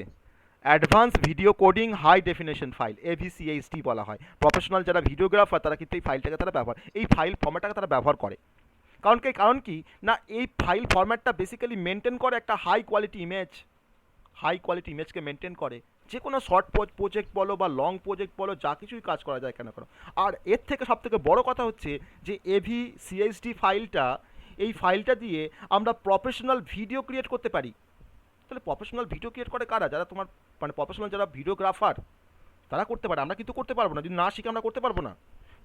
advance video coding high definition file, AVCHD বলা হয়। প্রফেশনাল যারা ভিডিওগ্রাফার তারা কিন্তু এই ফাইলটাকে তারা ব্যবহার, এই ফাইল ফরম্যাটটাকে তারা ব্যবহার করে। কারণ কি না, এই ফাইল ফরম্যাটটা বেসিক্যালি মেনটেন করে একটা হাই কোয়ালিটি ইমেজকে মেনটেন করে। যে কোনো শর্ট প্রজেক্ট বলো বা লং প্রজেক্ট বলো, যা কিছুই কাজ করা যায় কেন করো। আর এর থেকে সবথেকে বড় কথা হচ্ছে যে এভিসিএইচডি ফাইলটা, এই ফাইলটা দিয়ে আমরা প্রফেশনাল ভিডিও ক্রিয়েট করতে পারি। তাহলে প্রফেশনাল ভিডিও ক্রিয়েট করে কারা? যারা তোমার মানে প্রফেশনাল যারা ভিডিওগ্রাফার তারা করতে পারে, আমরা কিন্তু করতে পারবো না। যদি না শিখে আমরা করতে পারবো না,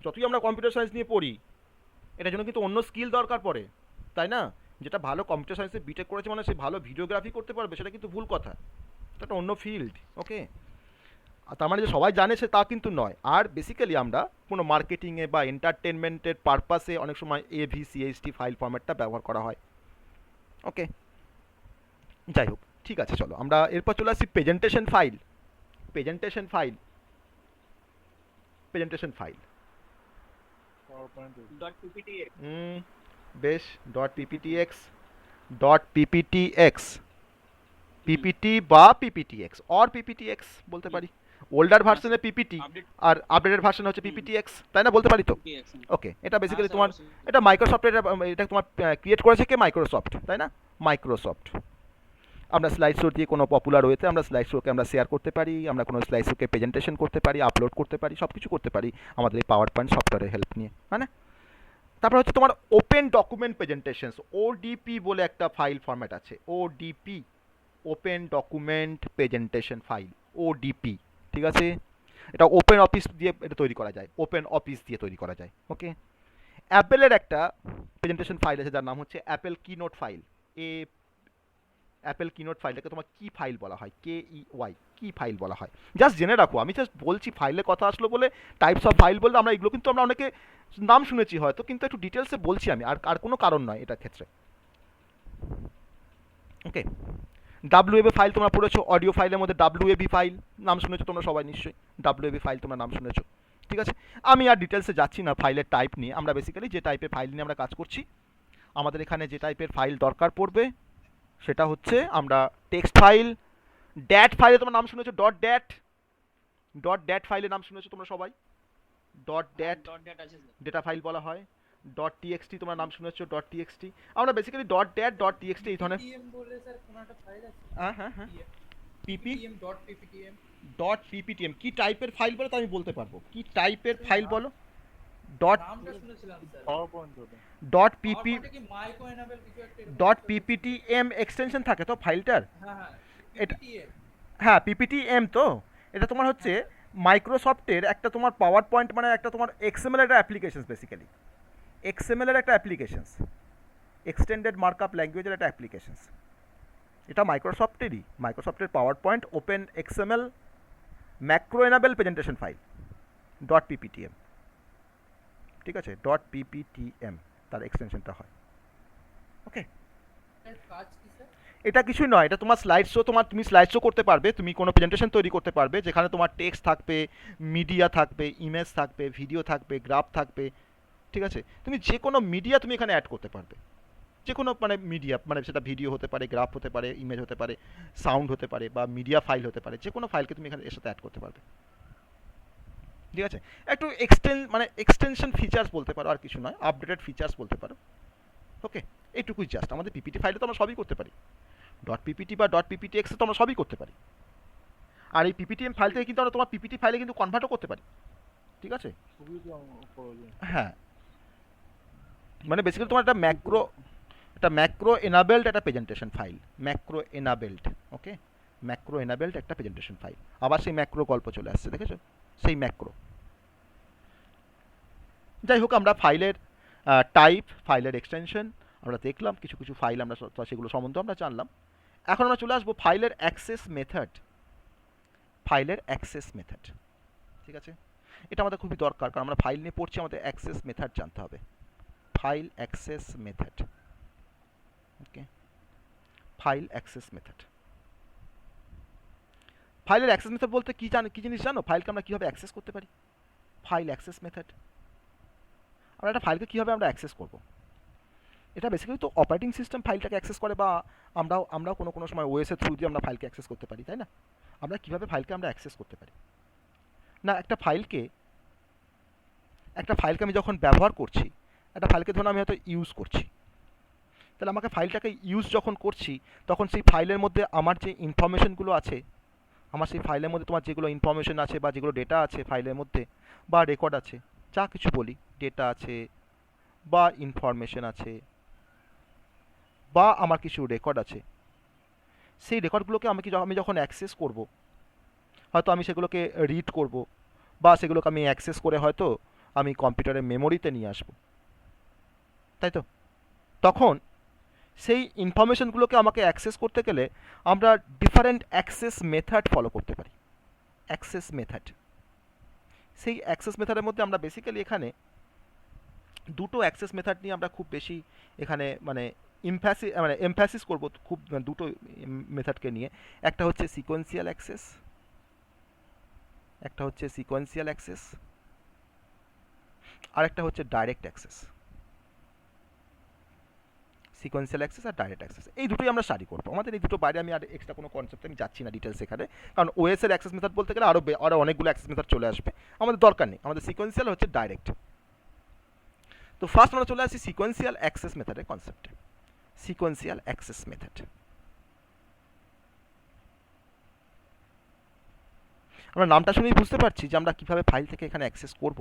যতই আমরা কম্পিউটার সায়েন্স নিয়ে পড়ি, এটার জন্য কিন্তু অন্য স্কিল দরকার পড়ে, তাই না? যেটা ভালো কম্পিউটার সায়েন্সে বিটেক করেছে মানে সে ভালো ভিডিওগ্রাফি করতে পারবে, সেটা কিন্তু ভুল কথা, এটা অন্য ফিল্ড। ওকে, তার মানে যে সবাই জানে সে তা কিন্তু নয়। আর বেসিক্যালি আমরা কোনো মার্কেটিংয়ে বা এন্টারটেনমেন্টের পারপাসে অনেক সময় এভিসিএইচডি ফাইল ফরম্যাটটা ব্যবহার করা হয়। ওকে, যাই হোক, ঠিক আছে, চলো আমরা এরপর চলে আসি presentation file. Presentation file, presentation file PowerPoint এ। dot pptx বেশ, dot PPTX, dot PPTX, PPT বা পিপিটিএক্স অর পিপিটিএক্স বলতে পারি। ওল্ডার ভার্সনে পিপিটি update আর আপডেটেড ভার্সন হচ্ছে পিপিটিএক্স, তাই না? বলতে পারি তো? pptx ওকে, এটা বেসিক্যালি হ্যাঁ, তোমার, স্যার, অবশ্যই। এটা মাইক্রোসফটের, এটা তোমার ক্রিয়েট করেছে কে? মাইক্রোসফট, তাই না? মাইক্রোসফট। আমরা স্লাইড শো দিয়ে কোনো পপুলার ওয়েতে আমরা স্লাইড শোকে আমরা শেয়ার করতে পারি, আমরা কোনো স্লাইড শোকে প্রেজেন্টেশন করতে পারি, আপলোড করতে পারি, সব কিছু করতে পারি আমাদের এই পাওয়ার পয়েন্ট সফটওয়্যারের হেল্প নিয়ে, মানে। তারপর হচ্ছে তোমার ওপেন ডকুমেন্ট প্রেজেন্টেশনস, ওডিপি বলে একটা ফাইল ফরম্যাট আছে, ODP, open document presentation file, ODP, ঠিক আছে? এটা ওপেন অফিস দিয়ে এটা তৈরি করা যায়, ওপেন অফিস দিয়ে তৈরি করা যায়, ওকে। অ্যাপেলের একটা প্রেজেন্টেশন ফাইল আছে যার নাম হচ্ছে Apple Keynote file. Apple Keynote ফাইলটাকে তোমার কি ফাইল বলা হয়? KEY, কি ফাইল বলা হয়? জাস্ট জেনে রাখো, আমি জাস্ট বলছি, ফাইলের কথা আসলো বলে টাইপস অফ ফাইল বললে আমরা এগুলো কিন্তু আমরা অনেকে নাম শুনেছি হয়তো, কিন্তু একটু ডিটেলসে বলছি আমি, আর কোনো কারণ নয় এটার ক্ষেত্রে, ওকে। WAV ফাইল তোমরা পড়েছো, অডিও ফাইলের মধ্যে WAV ফাইল নাম শুনেছো তোমরা সবাই নিশ্চয়ই, WAV ফাইল তোমরা নাম শুনেছো, ঠিক আছে। আমি আর ডিটেলসে যাচ্ছি না ফাইলের টাইপ নিয়ে, আমরা বেসিক্যালি যে টাইপের ফাইল নিয়ে আমরা কাজ করছি, আমাদের এখানে যে টাইপের ফাইল দরকার পড়বে সেটা হচ্ছে আমরা টেক্সট ফাইল, ড্যাট ফাইলে তোমার নাম শুনেছো, ডট ড্যাট ফাইলের নাম শুনেছো তোমরা সবাই, ডট ড্যাট dot dat আছে স্যার। ডেটা ফাইল বলা হয়, ডট টিএক্সটি তোমরা নাম শুনেছো, ডট টিএক্সটি। আমরা basically dot that, dot TXT এই ধরনের, PPTM বলে স্যার কোন একটা ফাইল আছে? হ্যাঁ হ্যাঁ হ্যাঁ, পিপি PPTM. ডট পিপিটিএম কি টাইপের ফাইল বলো তো আমি বলতে পারবো, কি টাইপের ফাইল বলো? ডট নামটা শুনেছিলাম স্যার। PowerPoint ওটা। ডট পিপি PowerPoint এ কি মাইক্রো এনাবেল কিছু একটা এরকম ডট একটা- পিপিটিএম এক্সটেনশন থাকে তো ফাইলটার, হ্যাঁ হ্যাঁ এটা- PPTM. হ্যাঁ পিপিটিএম তো, এটা তোমার হচ্ছে মাইক্রোসফটের একটা তোমার পাওয়ার পয়েন্ট, মানে একটা তোমার এক্সএমএল একটা অ্যাপ্লিকেশনস, বেসিক্যালি এক্সএমএল এর একটা অ্যাপ্লিকেশনস, এক্সটেন্ডেড মার্কআপ ল্যাঙ্গুয়েজের একটা অ্যাপ্লিকেশনস। এটা মাইক্রোসফটেরই, মাইক্রোসফটের PowerPoint open XML macro enable presentation file, dot PPTM, ঠিক আছে? ডট পিপিটিএম তার এক্সটেনশনটা হয়, ওকে। এর কাজ কি স্যার? এটা কিছুই নয়, এটা তোমার স্লাইড শো, তুমি স্লাইড শো করতে পারবে, তুমি কোনো প্রেজেন্টেশন তৈরি করতে পারবে যেখানে তোমার টেক্সট থাকবে, মিডিয়া থাকবে, ইমেজ থাকবে, ভিডিও থাকবে, গ্রাফ থাকবে, ঠিক আছে? তুমি যে কোনো মিডিয়া তুমি এখানে অ্যাড করতে পারবে, যে কোনো মানে মিডিয়া, মানে সেটা ভিডিও হতে পারে, গ্রাফ হতে পারে, ইমেজ হতে পারে, সাউন্ড হতে পারে, বা মিডিয়া ফাইল হতে পারে, যে কোনো ফাইলকে তুমি এখানে এর সাথে অ্যাড করতে পারবে, ঠিক আছে? একটু মানে এক্সটেনশন ফিচার্স বলতে পারো, আর কিছু নয়, আপডেটেড ফিচার্স বলতে পারো, ওকে। এইটুকুই জাস্ট। আমাদের পিপিটি ফাইলে তো আমরা সবই করতে পারি, ডট পিপিটি বা ডট পিপিটিএক্সে তো আমরা সবই করতে পারি, আর এই পিপিটিএম ফাইল থেকে কিন্তু আমরা তোমার পিপিটি ফাইলে কিন্তু কনভার্টও করতে পারি, ঠিক আছে? খুবই করা যায়। হ্যাঁ, মানে বেসিক্যালি তোমার একটা ম্যাক্রো এনাবেলড একটা প্রেজেন্টেশন ফাইল, ম্যাক্রো এনাবেলড, ওকে, ম্যাক্রো এনাবেলড একটা প্রেজেন্টেশন ফাইল। আবার সেই ম্যাক্রো গল্প চলে আসছে, দেখেছো? সেই ম্যাক্রো। যাই হোক, আমরা ফাইলের টাইপ, ফাইলের এক্সটেনশন আমরা দেখলাম, কিছু কিছু ফাইল আমরা সেগুলো সম্বন্ধে আমরা জানলাম। এখন আমরা চলে আসবো ফাইলের অ্যাক্সেস মেথড, ফাইলের অ্যাক্সেস মেথড, ঠিক আছে? এটা আমাদের খুবই দরকার, কারণ আমরা ফাইল নিয়ে পড়ছি, আমাদের অ্যাক্সেস মেথড জানতে হবে। ফাইল অ্যাক্সেস মেথড, ওকে, ফাইল অ্যাক্সেস মেথড। ফাইলের অ্যাক্সেস মেথড বলতে কি জিনিস জানো? ফাইলকে আমরা কীভাবে অ্যাক্সেস করতে পারি, ফাইল অ্যাক্সেস মেথড। আমরা একটা ফাইলকে কীভাবে আমরা অ্যাক্সেস করব? এটা বেসিক্যালি তো অপারেটিং সিস্টেম ফাইলটাকে অ্যাক্সেস করে, বা আমরাও কোনো সময় ওএসের থ্রু দিয়ে আমরা ফাইলকে অ্যাক্সেস করতে পারি, তাই না? আমরা কীভাবে ফাইলকে আমরা অ্যাক্সেস করতে পারি না, একটা ফাইলকে আমি যখন ব্যবহার করছি, একটা ফাইলকে ধরুন আমি হয়তো ইউজ করছি, তাহলে আমাকে ফাইলটাকে ইউজ যখন করছি, তখন সেই ফাইলের মধ্যে আমার যে ইনফরমেশনগুলো আছে, আমার সেই ফাইলের মধ্যে তোমার যেগুলো ইনফরমেশন আছে বা যেগুলো ডেটা আছে ফাইলের মধ্যে, বা রেকর্ড আছে, যা কিছু বলি, ডেটা আছে বা ইনফরমেশন আছে বা আমার কিছু রেকর্ড আছে, সেই রেকর্ডগুলোকে আমি যখন অ্যাক্সেস করব, হয়তো আমি সেগুলোকে রিড করব, বা সেগুলোকে আমি অ্যাক্সেস করে হয়তো আমি কম্পিউটারের মেমোরিতে নিয়ে আসব, তাই তো? তখন সেই ইনফরমেশনগুলোকে আমাকে অ্যাক্সেস করতে গেলে আমরা ডিফারেন্ট অ্যাক্সেস মেথড ফলো করতে পারি, অ্যাক্সেস মেথড। সেই অ্যাক্সেস মেথডের মধ্যে আমরা বেসিক্যালি এখানে দুটো অ্যাক্সেস মেথড নিয়ে আমরা খুব বেশি এখানে মানে এমফ্যাসিস করবো খুব দুটো মেথডকে নিয়ে। একটা হচ্ছে সিকোয়েন্সিয়াল অ্যাক্সেস, আর একটা হচ্ছে ডাইরেক্ট অ্যাক্সেস। সিকোয়েন্সিয়াল অ্যাক্সেস আর ডাইরেক্ট অ্যাক্সেস, এই দুটোই আমরা স্টাডি করবো। আমাদের এই দুটো বাইরে আমি আর এক্সট্রা কোনো কনসেপ্টে আমি যাচ্ছি না ডিটেলস এখানে, কারণ ওএস এর অ্যাক্সেস মেথড বলতে গেলে আরও অনেকগুলো অ্যাক্সেস মেথড চলে আসবে, আমাদের দরকার নেই। আমাদের সিকোয়েন্সিয়াল হচ্ছে ডাইরেক্ট। তো ফার্স্ট আমরা চলে আসি সিকোয়েন্সিয়াল অ্যাক্সেস মেথডের কনসেপ্টে। সিকোয়েন্সিয়াল অ্যাক্সেস মেথড, আমরা নামটা শুনেই বুঝতে পারছি যে আমরা কীভাবে ফাইল থেকে এখানে অ্যাক্সেস করব,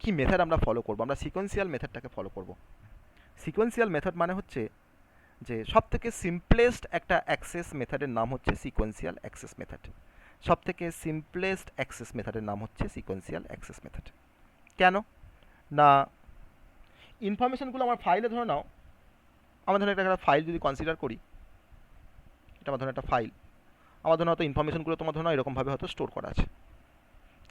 কি মেথড আমরা ফলো করব। আমরা সিকোয়েন্সিয়াল মেথডটাকে ফলো করব। সিকোয়েন্সিয়াল মেথড মানে হচ্ছে যে সবথেকে সিম্পলেস্ট একটা অ্যাক্সেস মেথডের নাম হচ্ছে সিকোয়েন্সিয়াল অ্যাক্সেস মেথড। সবথেকে সিম্পলেস্ট অ্যাক্সেস মেথডের নাম হচ্ছে সিকোয়েন্সিয়াল অ্যাক্সেস মেথড। কেন না, ইনফরমেশনগুলো আমার ফাইলে ধরে নাও, আমার ধরুন একটা ফাইল যদি কনসিডার করি, এটা আমার ধরুন একটা ফাইল, আমার ধরুন হয়তো ইনফরমেশনগুলো তোমার ধরুন এরকমভাবে হয়তো স্টোর করা আছে।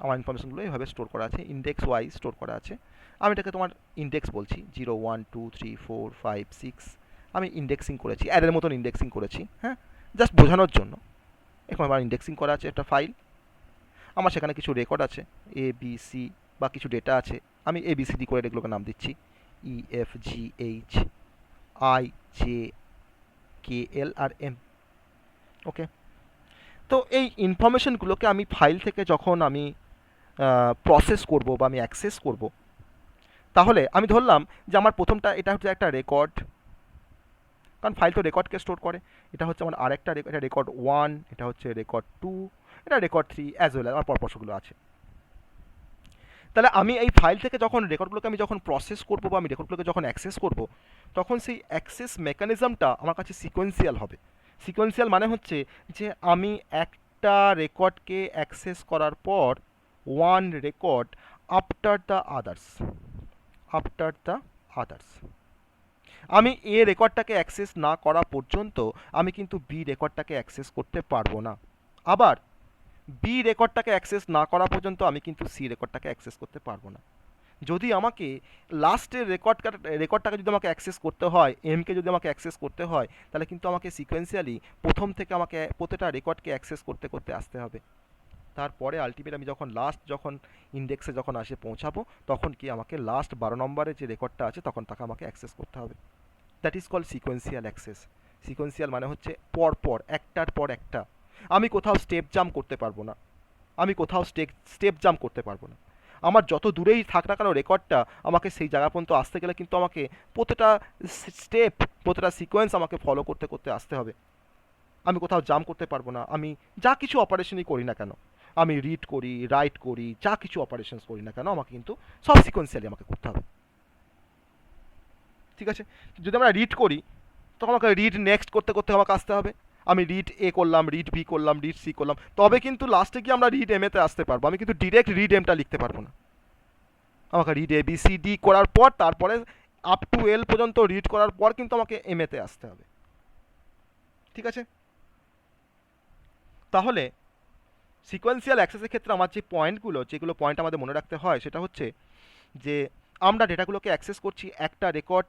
আমার ইনফরমেশনগুলো এইভাবে স্টোর করা আছে, ইন্ডেক্স ওয়াইজ স্টোর করা আছে। আমি এটাকে তোমার ইন্ডেক্স বলছি, 0 1 2 3 4 5 6, আমি ইন্ডেক্সিং করেছি, অ্যারের মতন ইন্ডেক্সিং করেছি, হ্যাঁ, জাস্ট বোঝানোর জন্য। এখন আমার ইন্ডেক্সিং করা আছে একটা ফাইল, আমার সেখানে কিছু রেকর্ড আছে এ বি সি বা কিছু ডেটা আছে, আমি এ বি সি ডি করে এগুলোকে নাম দিচ্ছি E F G H I J K L R M. Okay, তো এই ইনফরমেশনগুলোকে আমি ফাইল থেকে যখন আমি প্রসেস করব বা আমি অ্যাক্সেস করব, তাহলে আমি ধরলাম যে আমার প্রথমটা এটা হচ্ছে একটা রেকর্ড, কারণ ফাইল তো রেকর্ডকে স্টোর করে। এটা হচ্ছে আমার আরেকটা এটা রেকর্ড 1, এটা হচ্ছে রেকর্ড 2, এটা রেকর্ড 3 অ্যাজ ওয়েল আমার পরপরগুলো আছে। তাহলে আমি এই ফাইল থেকে যখন রেকর্ডগুলোকে আমি যখন প্রসেস করব বা আমি রেকর্ডগুলোকে যখন অ্যাক্সেস করব, তখন সেই অ্যাক্সেস মেকানিজমটা আমার কাছে সিকোয়েন্সিয়াল হবে। সিকোয়েন্সিয়াল মানে হচ্ছে যে আমি একটা রেকর্ডকে অ্যাক্সেস করার পর one record after the others, আমি এ রেকর্ডটাকে অ্যাক্সেস না করা পর্যন্ত আমি কিন্তু বি রেকর্ডটাকে অ্যাক্সেস করতে পারবো না। আবার বি রেকর্ডটাকে অ্যাক্সেস না করা পর্যন্ত আমি কিন্তু সি রেকর্ডটাকে অ্যাক্সেস করতে পারবো না। যদি আমাকে লাস্টের রেকর্ডটাকে যদি আমাকে অ্যাক্সেস করতে হয়, এমকে যদি আমাকে অ্যাক্সেস করতে হয়, তাহলে কিন্তু আমাকে সিকোয়েন্সিয়ালি প্রথম থেকে আমাকে প্রতিটা রেকর্ডকে অ্যাক্সেস করতে করতে আসতে হবে। তারপরে আলটিমেট আমি যখন ইন্ডেক্সে যখন আসে পৌঁছাবো, তখন কি আমাকে লাস্ট 12 নম্বরে যে রেকর্ডটা আছে তখন তাকে আমাকে অ্যাক্সেস করতে হবে। That is called sequential access. Sequential মানে হচ্ছে পরপর একটার পর একটা, আমি কোথাও স্টেপ জাম্প করতে পারবো না। আমার যত দূরেই থাক না কেন রেকর্ডটা, আমাকে সেই জায়গা পর্যন্ত আসতে গেলে কিন্তু আমাকে প্রতিটা স্টেপ, প্রতিটা সিকোয়েন্স আমাকে ফলো করতে করতে আসতে হবে। আমি কোথাও জাম্প করতে পারবো না। আমি যা কিছু অপারেশনই করি না কেন, আমি রিড করি, রাইট করি, যা কিছু অপারেশনস করি না কেন, আমাকে কিন্তু সব সিকোয়েন্সিয়ালি আমাকে করতে হবে। ঠিক আছে, যদি আমরা রিড করি তখন আমাকে রিড নেক্সট করতে করতে আমাকে আসতে হবে। আমি রিড এ করলাম, রিড বি করলাম, রিড সি করলাম, তবে কিন্তু লাস্টে গিয়ে আমরা রিড এম এতে আসতে পারবো। আমি কিন্তু ডিরেক্ট রিড এমটা লিখতে পারবো না। আমাকে read A B C D করার পর তারপরে আপ টু এল পর্যন্ত রিড করার পর কিন্তু আমাকে এম এতে আসতে হবে। ঠিক আছে, তাহলে সিকোয়েন্সিয়াল অ্যাক্সেসের ক্ষেত্রে আমার যে যেগুলো পয়েন্ট আমাদের মনে রাখতে হয়, সেটা হচ্ছে যে আমরা ডেটাগুলোকে অ্যাক্সেস করছি, একটা রেকর্ড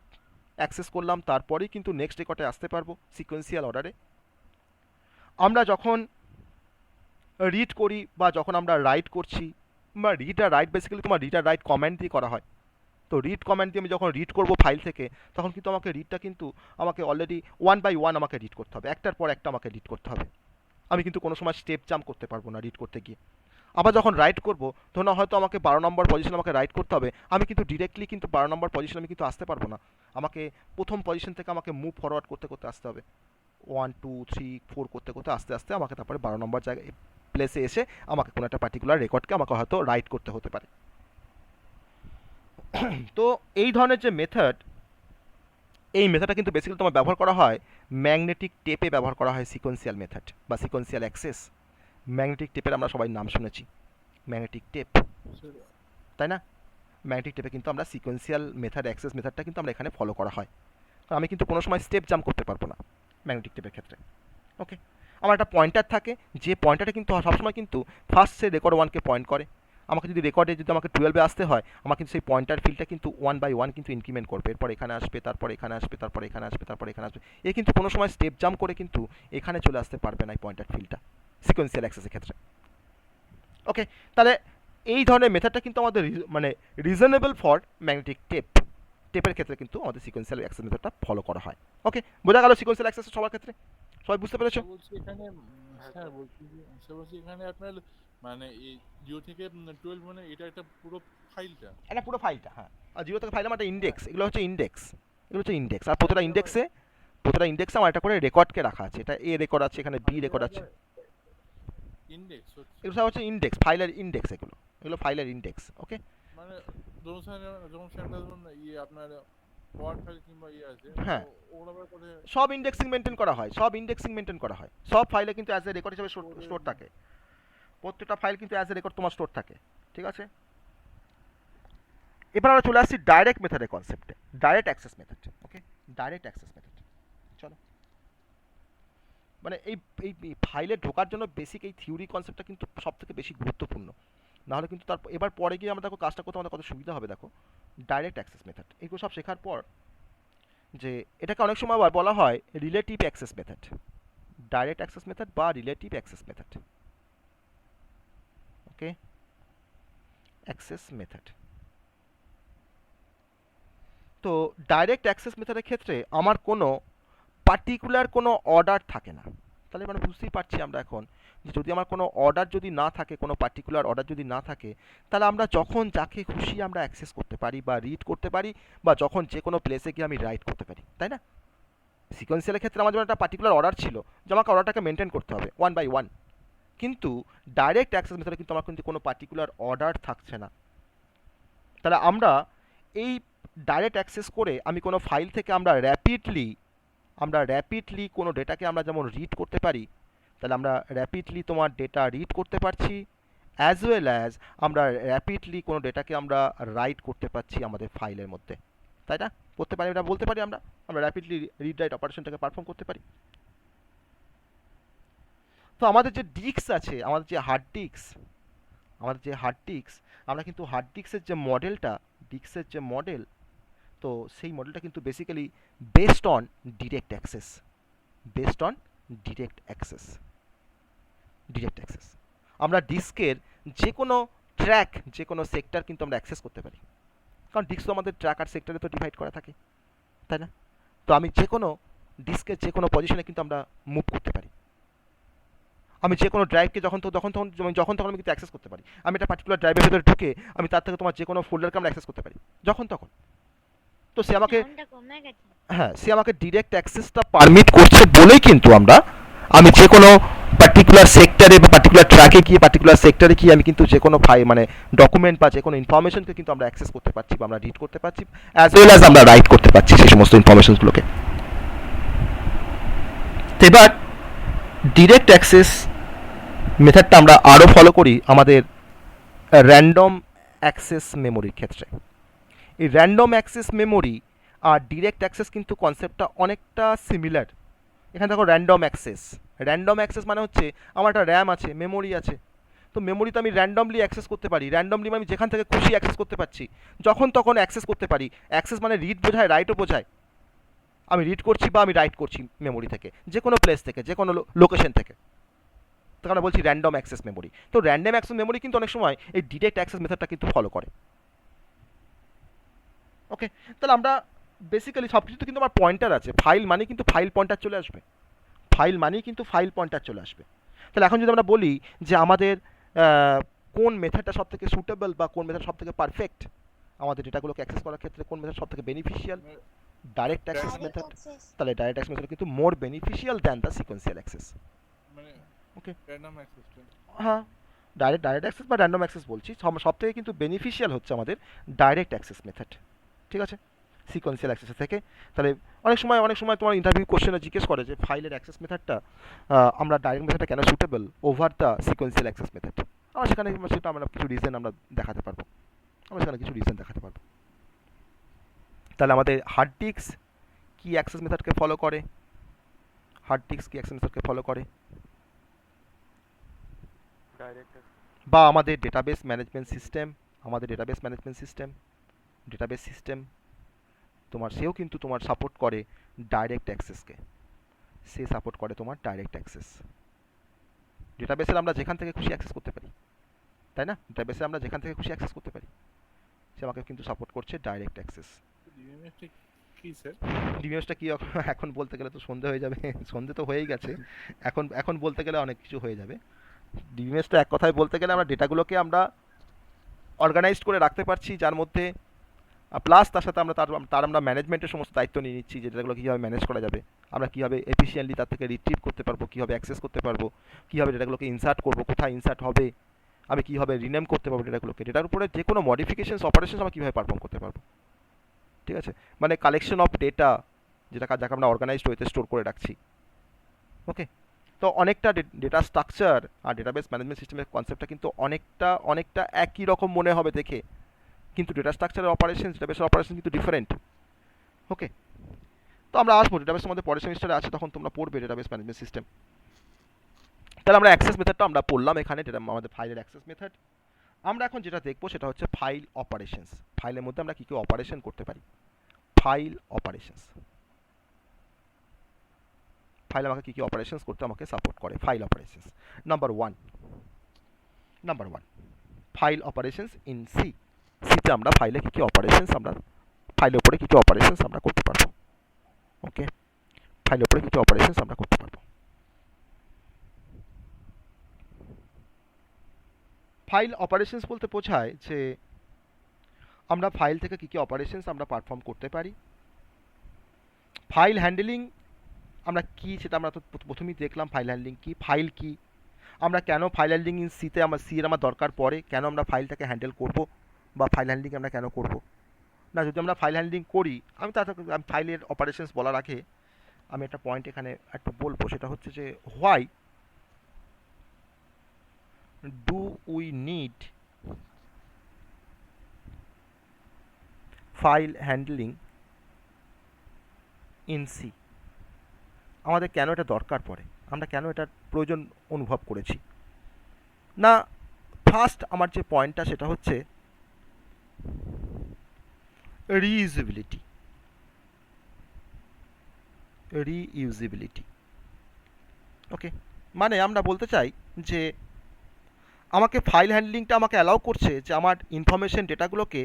অ্যাক্সেস করলাম, তারপরেই কিন্তু নেক্সট রেকর্ডে আসতে পারবো সিকোয়েন্সিয়াল অর্ডারে। আমরা যখন রিড করি বা যখন আমরা রাইট করছি, বা রিড আর রাইট বেসিক্যালি তোমার রিড আর রাইট কমেন্ট দিয়ে করা হয়। তো রিড কমেন্ট দিয়ে আমি যখন রিড করবো ফাইল থেকে, তখন কিন্তু আমাকে অলরেডি 1 by 1 আমাকে রিড করতে হবে, একটার পর একটা আমাকে রিড করতে হবে। আমি কিন্তু কোনো সময় স্টেপ জাম্প করতে পারবো না রিড করতে গিয়ে। আবার যখন রাইট করবো, ধরুন হয়তো আমাকে 12 নম্বর পজিশন আমাকে রাইট করতে হবে, আমি কিন্তু ডিরেক্টলি কিন্তু 12 নম্বর পজিশন আমি কিন্তু আসতে পারবো না। আমাকে প্রথম পজিশন থেকে আমাকে মুভ ফরওয়ার্ড করতে করতে আসতে হবে, 1 2 3 4 করতে করতে আস্তে আস্তে আমাকে তারপরে 12 নম্বর জায়গায় প্লেসে এসে আমাকে কোনো একটা পার্টিকুলার রেকর্ডকে আমাকে হয়তো রাইট করতে হতে পারে। তো এই ধরনের যে মেথড, এই মেথডটা কিন্তু বেসিক্যালি তোমার ব্যবহার করা হয় ম্যাগনেটিক টেপে ব্যবহার করা হয় সিকোয়েন্সিয়াল মেথড বা সিকোয়েন্সিয়াল অ্যাক্সেস। ম্যাগনেটিক টেপের আমরা সবাই নাম শুনেছি, ম্যাগনেটিক টেপ, তাই না? ম্যাগনেটিক টেপে কিন্তু আমরা সিকোয়েন্সিয়াল মেথড অ্যাক্সেস মেথডটা কিন্তু আমরা এখানে ফলো করা হয়। আমি কিন্তু কোনো সময় স্টেপ জাম্প করতে পারবো না ম্যাগনেটিক টেপের ক্ষেত্রে। ওকে, আমার একটা পয়েন্টার থাকে, যে পয়েন্টারটা কিন্তু সবসময় কিন্তু ফার্স্ট সে রেকর্ড 1কে পয়েন্ট করে। আমাকে যদি রেকর্ডে যদি আমাকে 12-এ আসতে হয়, আমার কিন্তু সেই পয়েন্টার ফিল্ডটা কিন্তু 1 বাই 1 কিন্তু ইনক্রিমেন্ট করবে। এরপর এখানে আসবে, তারপর এখানে আসবে, তারপর এখানে আসবে, তারপর এখানে আসবে। এ কিন্তু কোনো সময় স্টেপ জাম্প করে কিন্তু এখানে চলে আসতে পারবে না এই পয়েন্টার ফিল্ডটা সিকোয়েন্সিয়াল অ্যাক্সেসের ক্ষেত্রে। ওকে, তাহলে এই ধরনের মেথডটা কিন্তু আমাদের মানে রিজনেবল ফর ম্যাগনেটিক টেপের ক্ষেত্রে কিন্তু আমাদের সিকোয়েন্সিয়াল অ্যাক্সেস মেথডটা ফলো করা হয়। ওকে, বোঝা গেল সিকোয়েন্সিয়াল অ্যাক্সেস সবার ক্ষেত্রে? সবাই বুঝতে পেরেছো? বলছি এখানে স্যার বলছি স্যার বলছি এখানে আপনার মানে এই 0 থেকে 12 মানে এটা একটা পুরো ফাইলটা। এটা পুরো ফাইলটা, হ্যাঁ। আর 0 থেকে ফাইল আমার একটা ইন্ডেক্স, হ্যাঁ এগুলো হচ্ছে ইন্ডেক্স, এগুলো হচ্ছে ইন্ডেক্স। আর মানে এটা প্রতিটা ইন্ডেক্সে আমার একটা করে রেকর্ডকে রাখা আছে। এটা এ রেকর্ড আছে, এখানে বি মানে রেকর্ড আছে। ইন্ডেক্স হচ্ছে এগুলো সব হচ্ছে ইন্ডেক্স, ফাইলের ইন্ডেক্স, এগুলো এগুলো ফাইলের ইন্ডেক্স। ওকে, মানে ধরুন স্যার যখন স্যার ধরুন ইয়ে আপনার ওয়ার্ড ফাইল কিংবা ইয়ে আছে হ্যাঁ, তো ওগুলো আবার করে সব ইন্ডেক্সিং মেনটেন করা হয়, সব ইন্ডেক্সিং মেনটেন করা হয়। সব ফাইলে কিন্তু অ্যাজ এ রেকর্ড হিসেবে করে স্টোর থাকে। প্রত্যেকটা ফাইল কিন্তু অ্যাজ এ রেকর্ড তোমার স্টোর থাকে। ঠিক আছে, এবার আমরা চলে আসছি ডাইরেক্ট মেথডের কনসেপ্টে, ডাইরেক্ট অ্যাক্সেস মেথড। ওকে, ডাইরেক্ট অ্যাক্সেস মেথড। চলো, মানে এই এই ফাইলে ঢোকার জন্য বেসিক এই থিওরি কনসেপ্টটা কিন্তু সব থেকে বেশি গুরুত্বপূর্ণ। নাহলে কিন্তু তার এবার পরে গিয়ে আমরা দেখো কাজটা করতে আমাদের কত সুবিধা হবে। দেখো, ডাইরেক্ট অ্যাক্সেস মেথড এগুলো সব শেখার পর যে এটাকে অনেক সময় আবার বলা হয় relative access method, direct access method বা রিলেটিভ অ্যাক্সেস মেথড। ওকে, অ্যাক্সেস মেথড। তো ডাইরেক্ট অ্যাক্সেস মেথডের ক্ষেত্রে আমার কোনো পার্টিকুলার কোনো অর্ডার থাকে না। তাহলে মানে বুঝতেই পারছি আমরা এখন যে যদি আমার কোনো অর্ডার যদি না থাকে, কোনো পার্টিকুলার অর্ডার যদি না থাকে, তাহলে আমরা যখন যাকে খুশি আমরা অ্যাক্সেস করতে পারি বা রিড করতে পারি, বা যখন যে কোনো প্লেসে গিয়ে আমি রাইট করতে পারি, তাই না? সিকোয়েন্সিয়ালের ক্ষেত্রে আমার যেমন একটা পার্টিকুলার অর্ডার ছিল যে আমাকে অর্ডারটাকে মেনটেন করতে হবে 1 বাই 1, কিন্তু ডাইরেক্ট অ্যাক্সেস মেথডে কিন্তু আমার কিন্তু কোনো পার্টিকুলার অর্ডার থাকছে না। তাহলে আমরা এই ডাইরেক্ট অ্যাক্সেস করে আমি কোনো ফাইল থেকে আমরা র্যাপিডলি কোনো ডেটাকে আমরা যেমন রিড করতে পারি, তাহলে আমরা র্যাপিডলি তোমার ডেটা রিড করতে পারছি, অ্যাজ ওয়েল অ্যাজ আমরা র্যাপিডলি কোনো ডেটাকে আমরা রাইট করতে পারছি আমাদের ফাইলের মধ্যে, তাই না? করতে পারি, এটা বলতে পারি আমরা র্যাপিডলি রিড রাইট অপারেশনটাকে পারফর্ম করতে পারি। তো আমাদের যে ডিস্ক আছে, আমাদের যে হার্ড ডিস্ক, আমরা কিন্তু হার্ড ডিস্কের যে মডেলটা, ডিস্কের যে মডেল, তো সেই মডেলটা কিন্তু basically based on direct access, direct access. আমরা ডিস্কের যে কোনো ট্র্যাক, যে কোনো সেক্টর কিন্তু আমরা অ্যাক্সেস করতে পারি, কারণ ডিস্ক তো আমাদের ট্র্যাক আর সেক্টরে তো ডিভাইড করা থাকে, তাই না? তো আমি যে কোনো ডিস্কের যে কোনো পজিশনে কিন্তু আমরা মুভ করতে পারি। আমি যে কোনো ড্রাইভকে যখন তখন আমি কিন্তু অ্যাক্সেস করতে পারি। আমি একটা পার্টিকুলার ড্রাইভের ভেতরে ঢুকে আমি তার থেকে তোমার যে কোনো ফোল্ডারকে আমরা অ্যাক্সেস করতে পারি যখন তখন। তো সে আমাকে, সাউন্ডটা কমে গেছে। হ্যাঁ, সে আমাকে ডিরেক্ট অ্যাক্সেসটা পারমিট করছে বলেই কিন্তু আমি যে কোনো পার্টিকুলার সেক্টরে বা পার্টিকুলার ট্র্যাকে গিয়ে পার্টিকুলার সেক্টরে গিয়ে আমি কিন্তু যে কোনো মানে ডকুমেন্ট বা যে কোনো ইনফরমেশনকে কিন্তু আমরা অ্যাক্সেস করতে পারছি বা আমরা রিড করতে পারছি, অ্যাজ ওয়েল অ্যাজ আমরা রাইট করতে পারছি সেই সমস্ত ইনফরমেশনগুলোকে। তো এবার ডিরেক্ট অ্যাক্সেস মেথডটা আমরা আরও ফলো করি আমাদের র্যান্ডম অ্যাক্সেস মেমোরির ক্ষেত্রে। এই র্যান্ডম অ্যাক্সেস মেমোরি আর ডিরেক্ট অ্যাক্সেস কিন্তু কনসেপ্টটা অনেকটা সিমিলার। এখানে দেখো র্যান্ডম অ্যাক্সেস মানে হচ্ছে আমার একটা র্যাম আছে, মেমোরি আছে, তো মেমোরিতে আমি র্যান্ডমলি অ্যাক্সেস করতে পারি, র্যান্ডমলি আমি যেখান থেকে খুশি অ্যাক্সেস করতে পারছি, যখন তখন অ্যাক্সেস করতে পারি। অ্যাক্সেস মানে রিড বোঝায়, রাইটও বোঝায়। আমি রিড করছি বা আমি রাইট করছি মেমোরি থেকে, যে কোনো প্লেস থেকে, যে কোনো লোকেশন থেকে, তো আমরা বলছি র্যান্ডম অ্যাক্সেস মেমোরি। তো র্যান্ডম অ্যাক্সেস মেমোরি কিন্তু অনেক সময় এই ডিরেক্ট অ্যাক্সেস মেথডটা কিন্তু ফলো করে। ওকে, তাহলে আমরা বেসিক্যালি সব কিছুতে কিন্তু আমার পয়েন্টার আছে, ফাইল মানে কিন্তু ফাইল পয়েন্টার চলে আসবে, তাহলে এখন যদি আমরা বলি যে আমাদের কোন মেথডটা সব থেকে সুটেবল বা কোন মেথড সব থেকে পারফেক্ট আমাদের ডেটাগুলোকে অ্যাক্সেস করার ক্ষেত্রে, কোন মেথড সব থেকে beneficial, direct access Direct method. access। তাহলে ডাইরেক্ট অ্যাক্সেস মেথড কিন্তু more beneficial than the sequential access. মানে ওকে, র্যান্ডম অ্যাক্সেসটা হ্যাঁ, ডাইরেক্ট অ্যাক্সেস বা র্যান্ডম অ্যাক্সেস বলছি, সব থেকে কিন্তু বেনিফিশিয়াল হচ্ছে আমাদের ডাইরেক্ট অ্যাক্সেস মেথড, ঠিক আছে, সিকোয়েন্সিয়াল অ্যাক্সেস থেকে। তাহলে অনেক সময় তোমার ইন্টারভিউ কোশ্চেনে জিজ্ঞেস করে যে ফাইলের অ্যাক্সেস মেথডটা আমরা ডাইরেক্ট মেথডটা কেন suitable over the sequential access method. সেটা আমরা কিছু রিজন আমরা দেখাতে পারবো, তাহলে আমাদের হার্ড ডিস্ক কি অ্যাক্সেস মেথডকে ফলো করে, ডাইরেক্ট বা আমাদের ডেটাবেস ম্যানেজমেন্ট সিস্টেম তোমার সেও কিন্তু তোমার সাপোর্ট করে ডাইরেক্ট অ্যাক্সেসকে। সে সাপোর্ট করে তোমার ডাইরেক্ট অ্যাক্সেস। ডেটাবেসের আমরা যেখান থেকে খুশি অ্যাক্সেস করতে পারি, তাই না? ডেটাবেসে আমরা যেখান থেকে খুশি অ্যাক্সেস করতে পারি, সে আমাকে কিন্তু সাপোর্ট করছে ডাইরেক্ট অ্যাক্সেস। ডিবিএমএসটা কি স্যার? ডিবিএমএসটা কি এখন বলতে গেলে তো সন্ধে হয়ে যাবে, সন্ধে তো হয়েই গেছে, এখন বলতে গেলে অনেক কিছু হয়ে যাবে। ডিবিএমএসটা এক কথায় বলতে গেলে আমরা ডেটাগুলোকে আমরা অর্গানাইজড করে রাখতে পারছি, যার মধ্যে প্লাস তার সাথে আমরা তার আমরা ম্যানেজমেন্টের সমস্ত দায়িত্ব নিয়ে নিচ্ছি, যে ডেটাগুলো কীভাবে ম্যানেজ করা যাবে, আমরা কীভাবে এফিসিয়েন্টলি তার থেকে রিট্রিভ করতে পারবো, কীভাবে অ্যাক্সেস করতে পারবো, কীভাবে ডেটাগুলোকে ইনসার্ট করবো, কোথায় ইনসার্ট হবে, আমি কীভাবে রিনেম করতে পারবো ডেটাগুলোকে, ডেটার উপরে যে কোনো মডিফিকেশনস অপারেশনস আমরা কীভাবে পারফর্ম করতে পারবো। ঠিক আছে, মানে কালেকশন অফ ডেটা যাকে আমরা অর্গানাইজড ওয়েতে স্টোর করে রাখছি। ওকে, তো অনেকটা ডেটা স্ট্রাকচার আর ডেটাবেস ম্যানেজমেন্ট সিস্টেমের কনসেপ্টটা কিন্তু অনেকটা একই রকম মনে হবে দেখে, কিন্তু ডেটা স্ট্রাকচারের অপারেশন, ডেটাবেসের অপারেশন কিন্তু ডিফারেন্ট। ওকে, তো আমরা আসবো ডেটাবেস আমাদের পরের সেমিস্টারে আছে, তখন তোমরা পড়বে ডেটাবেস ম্যানেজমেন্ট সিস্টেম। তাহলে আমরা অ্যাক্সেস মেথডটা আমরা পড়লাম এখানে, আমাদের ফাইলের অ্যাক্সেস মেথড। আমরা এখন যেটা দেখবো সেটা হচ্ছে ফাইল অপারেশনস। ফাইলের মধ্যে আমরা কী কী অপারেশন করতে পারি। ফাইল অপারেশনস, ফাইল আমাকে কী কী অপারেশনস করতে আমাকে সাপোর্ট করে। File operations number one, file operations in C. সিতে আমরা ফাইলে কী কী অপারেশনস, আমরা ফাইলের উপরে কী কী অপারেশনস আমরা করতে পারবো। ওকে, ফাইলের উপরে কী কী অপারেশনস আমরা করতে পারবো। ফাইল অপারেশনস বলতে বোঝায় যে আমরা ফাইল থেকে কী কী অপারেশনস আমরা পারফর্ম করতে পারি। ফাইল হ্যান্ডলিং আমরা কি, সেটা আমরা তো প্রথমেই দেখলাম ফাইল হ্যান্ডলিং কি, ফাইল কি, আমরা কেন ফাইল হ্যান্ডলিং ইন সিতে আমার সি এর আমার দরকার পড়ে, কেন আমরা ফাইলটাকে হ্যান্ডেল করব, বা ফাইল হ্যান্ডলিং আমরা কেন করব না। যদি আমরা ফাইল হ্যান্ডলিং করি, আমি ফাইলের অপারেশনস বলার আগে আমি একটা পয়েন্ট এখানে একটু বলবো, সেটা হচ্ছে যে why do we need file handling in C. আমাদের কেন এটা দরকার পড়ে, আমরা কেন এটার প্রয়োজন অনুভব করেছি না। ফার্স্ট আমার যে পয়েন্টটা সেটা হচ্ছে রিইউজিবিলিটি। ওকে, মানে আমরা বলতে চাই যে আমাকে ফাইল হ্যান্ডলিংটা আমাকে অ্যালাউ করছে যে আমার ইনফরমেশন ডেটাগুলোকে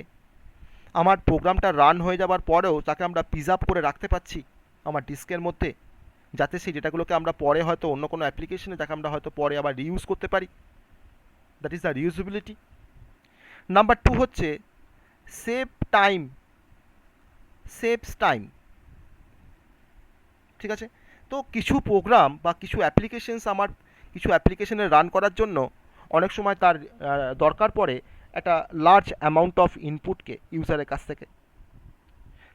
আমার প্রোগ্রামটা রান হয়ে যাবার পরেও তাকে আমরা প্রিজার্ভ করে রাখতে পারছি আমার ডিস্কের মধ্যে, যাতে সেই ডেটাগুলোকে আমরা পরে হয়তো অন্য কোনো অ্যাপ্লিকেশনে তাকে আমরা হয়তো পরে আবার রিইউজ করতে পারি। That is the reusability. Number two হচ্ছে সেভস টাইম। ঠিক আছে, তো কিছু প্রোগ্রাম বা কিছু অ্যাপ্লিকেশনে রান করার জন্য অনেক সময় তার দরকার পড়ে একটা লার্জ অ্যামাউন্ট অফ ইনপুটকে ইউজারের কাছ থেকে।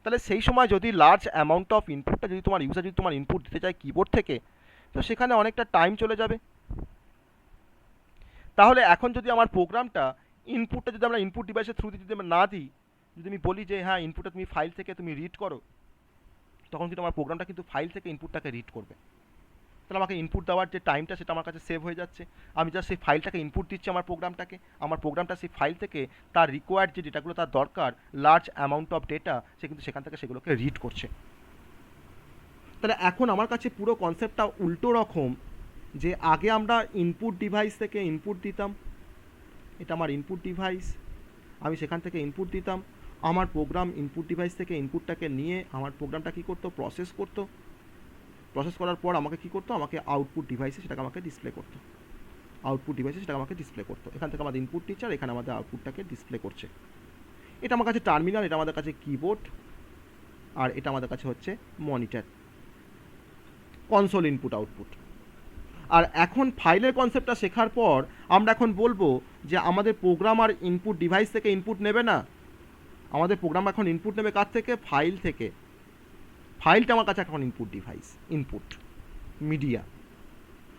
তাহলে সেই সময় যদি লার্জ অ্যামাউন্ট অফ ইনপুটটা যদি তোমার ইউজার যদি তোমার ইনপুট দিতে চায় কিবোর্ড থেকে, তো সেখানে অনেকটা টাইম চলে যাবে। তাহলে এখন যদি আমার প্রোগ্রামটা ইনপুটটা যদি আমরা ইনপুট ডিভাইসের থ্রুতে যদি আমরা না দিই, যদি আমি বলি যে হ্যাঁ ইনপুটটা তুমি ফাইল থেকে তুমি রিড করো, তখন কিন্তু আমার প্রোগ্রামটা কিন্তু ফাইল থেকে ইনপুটটাকে রিড করবে। তাহলে আমাকে ইনপুট দেওয়ার যে টাইমটা সেটা আমার কাছে সেভ হয়ে যাচ্ছে। আমি জাস্ট সেই ফাইলটাকে ইনপুট দিচ্ছি আমার প্রোগ্রামটা সেই ফাইল থেকে তার রিকোয়ার্ড যে ডেটাগুলো তার দরকার, লার্জ অ্যামাউন্ট অফ ডেটা, সে কিন্তু সেখান থেকে সেগুলোকে রিড করছে। তাহলে এখন আমার কাছে পুরো কনসেপ্টটা উল্টো রকম, যে আগে আমরা ইনপুট ডিভাইস থেকে ইনপুট দিতাম, এটা আমার ইনপুট ডিভাইস, আমি সেখান থেকে ইনপুট দিতাম, আমার প্রোগ্রাম ইনপুট ডিভাইস থেকে ইনপুটটাকে নিয়ে আমার প্রোগ্রামটা কী করতো, প্রসেস করার পর আমাকে কী করতো, আমাকে আউটপুট ডিভাইসে সেটাকে আমাকে ডিসপ্লে করতো, এখান থেকে আমাদের ইনপুট টিচার এখানে আমাদের আউটপুটটাকে ডিসপ্লে করছে। এটা আমার কাছে টার্মিনাল, এটা আমাদের কাছে কিবোর্ড, আর এটা আমাদের কাছে হচ্ছে মনিটর, কনসোল ইনপুট আউটপুট। আর এখন ফাইলের কনসেপ্টটা শেখার পর আমরা এখন বলবো যে আমাদের প্রোগ্রাম আর ইনপুট ডিভাইস থেকে ইনপুট নেবে না, আমাদের প্রোগ্রাম এখন ইনপুট নেবে কার থেকে, ফাইল থেকে। ফাইলটা আমার কাছে এখন ইনপুট ডিভাইস, ইনপুট মিডিয়া।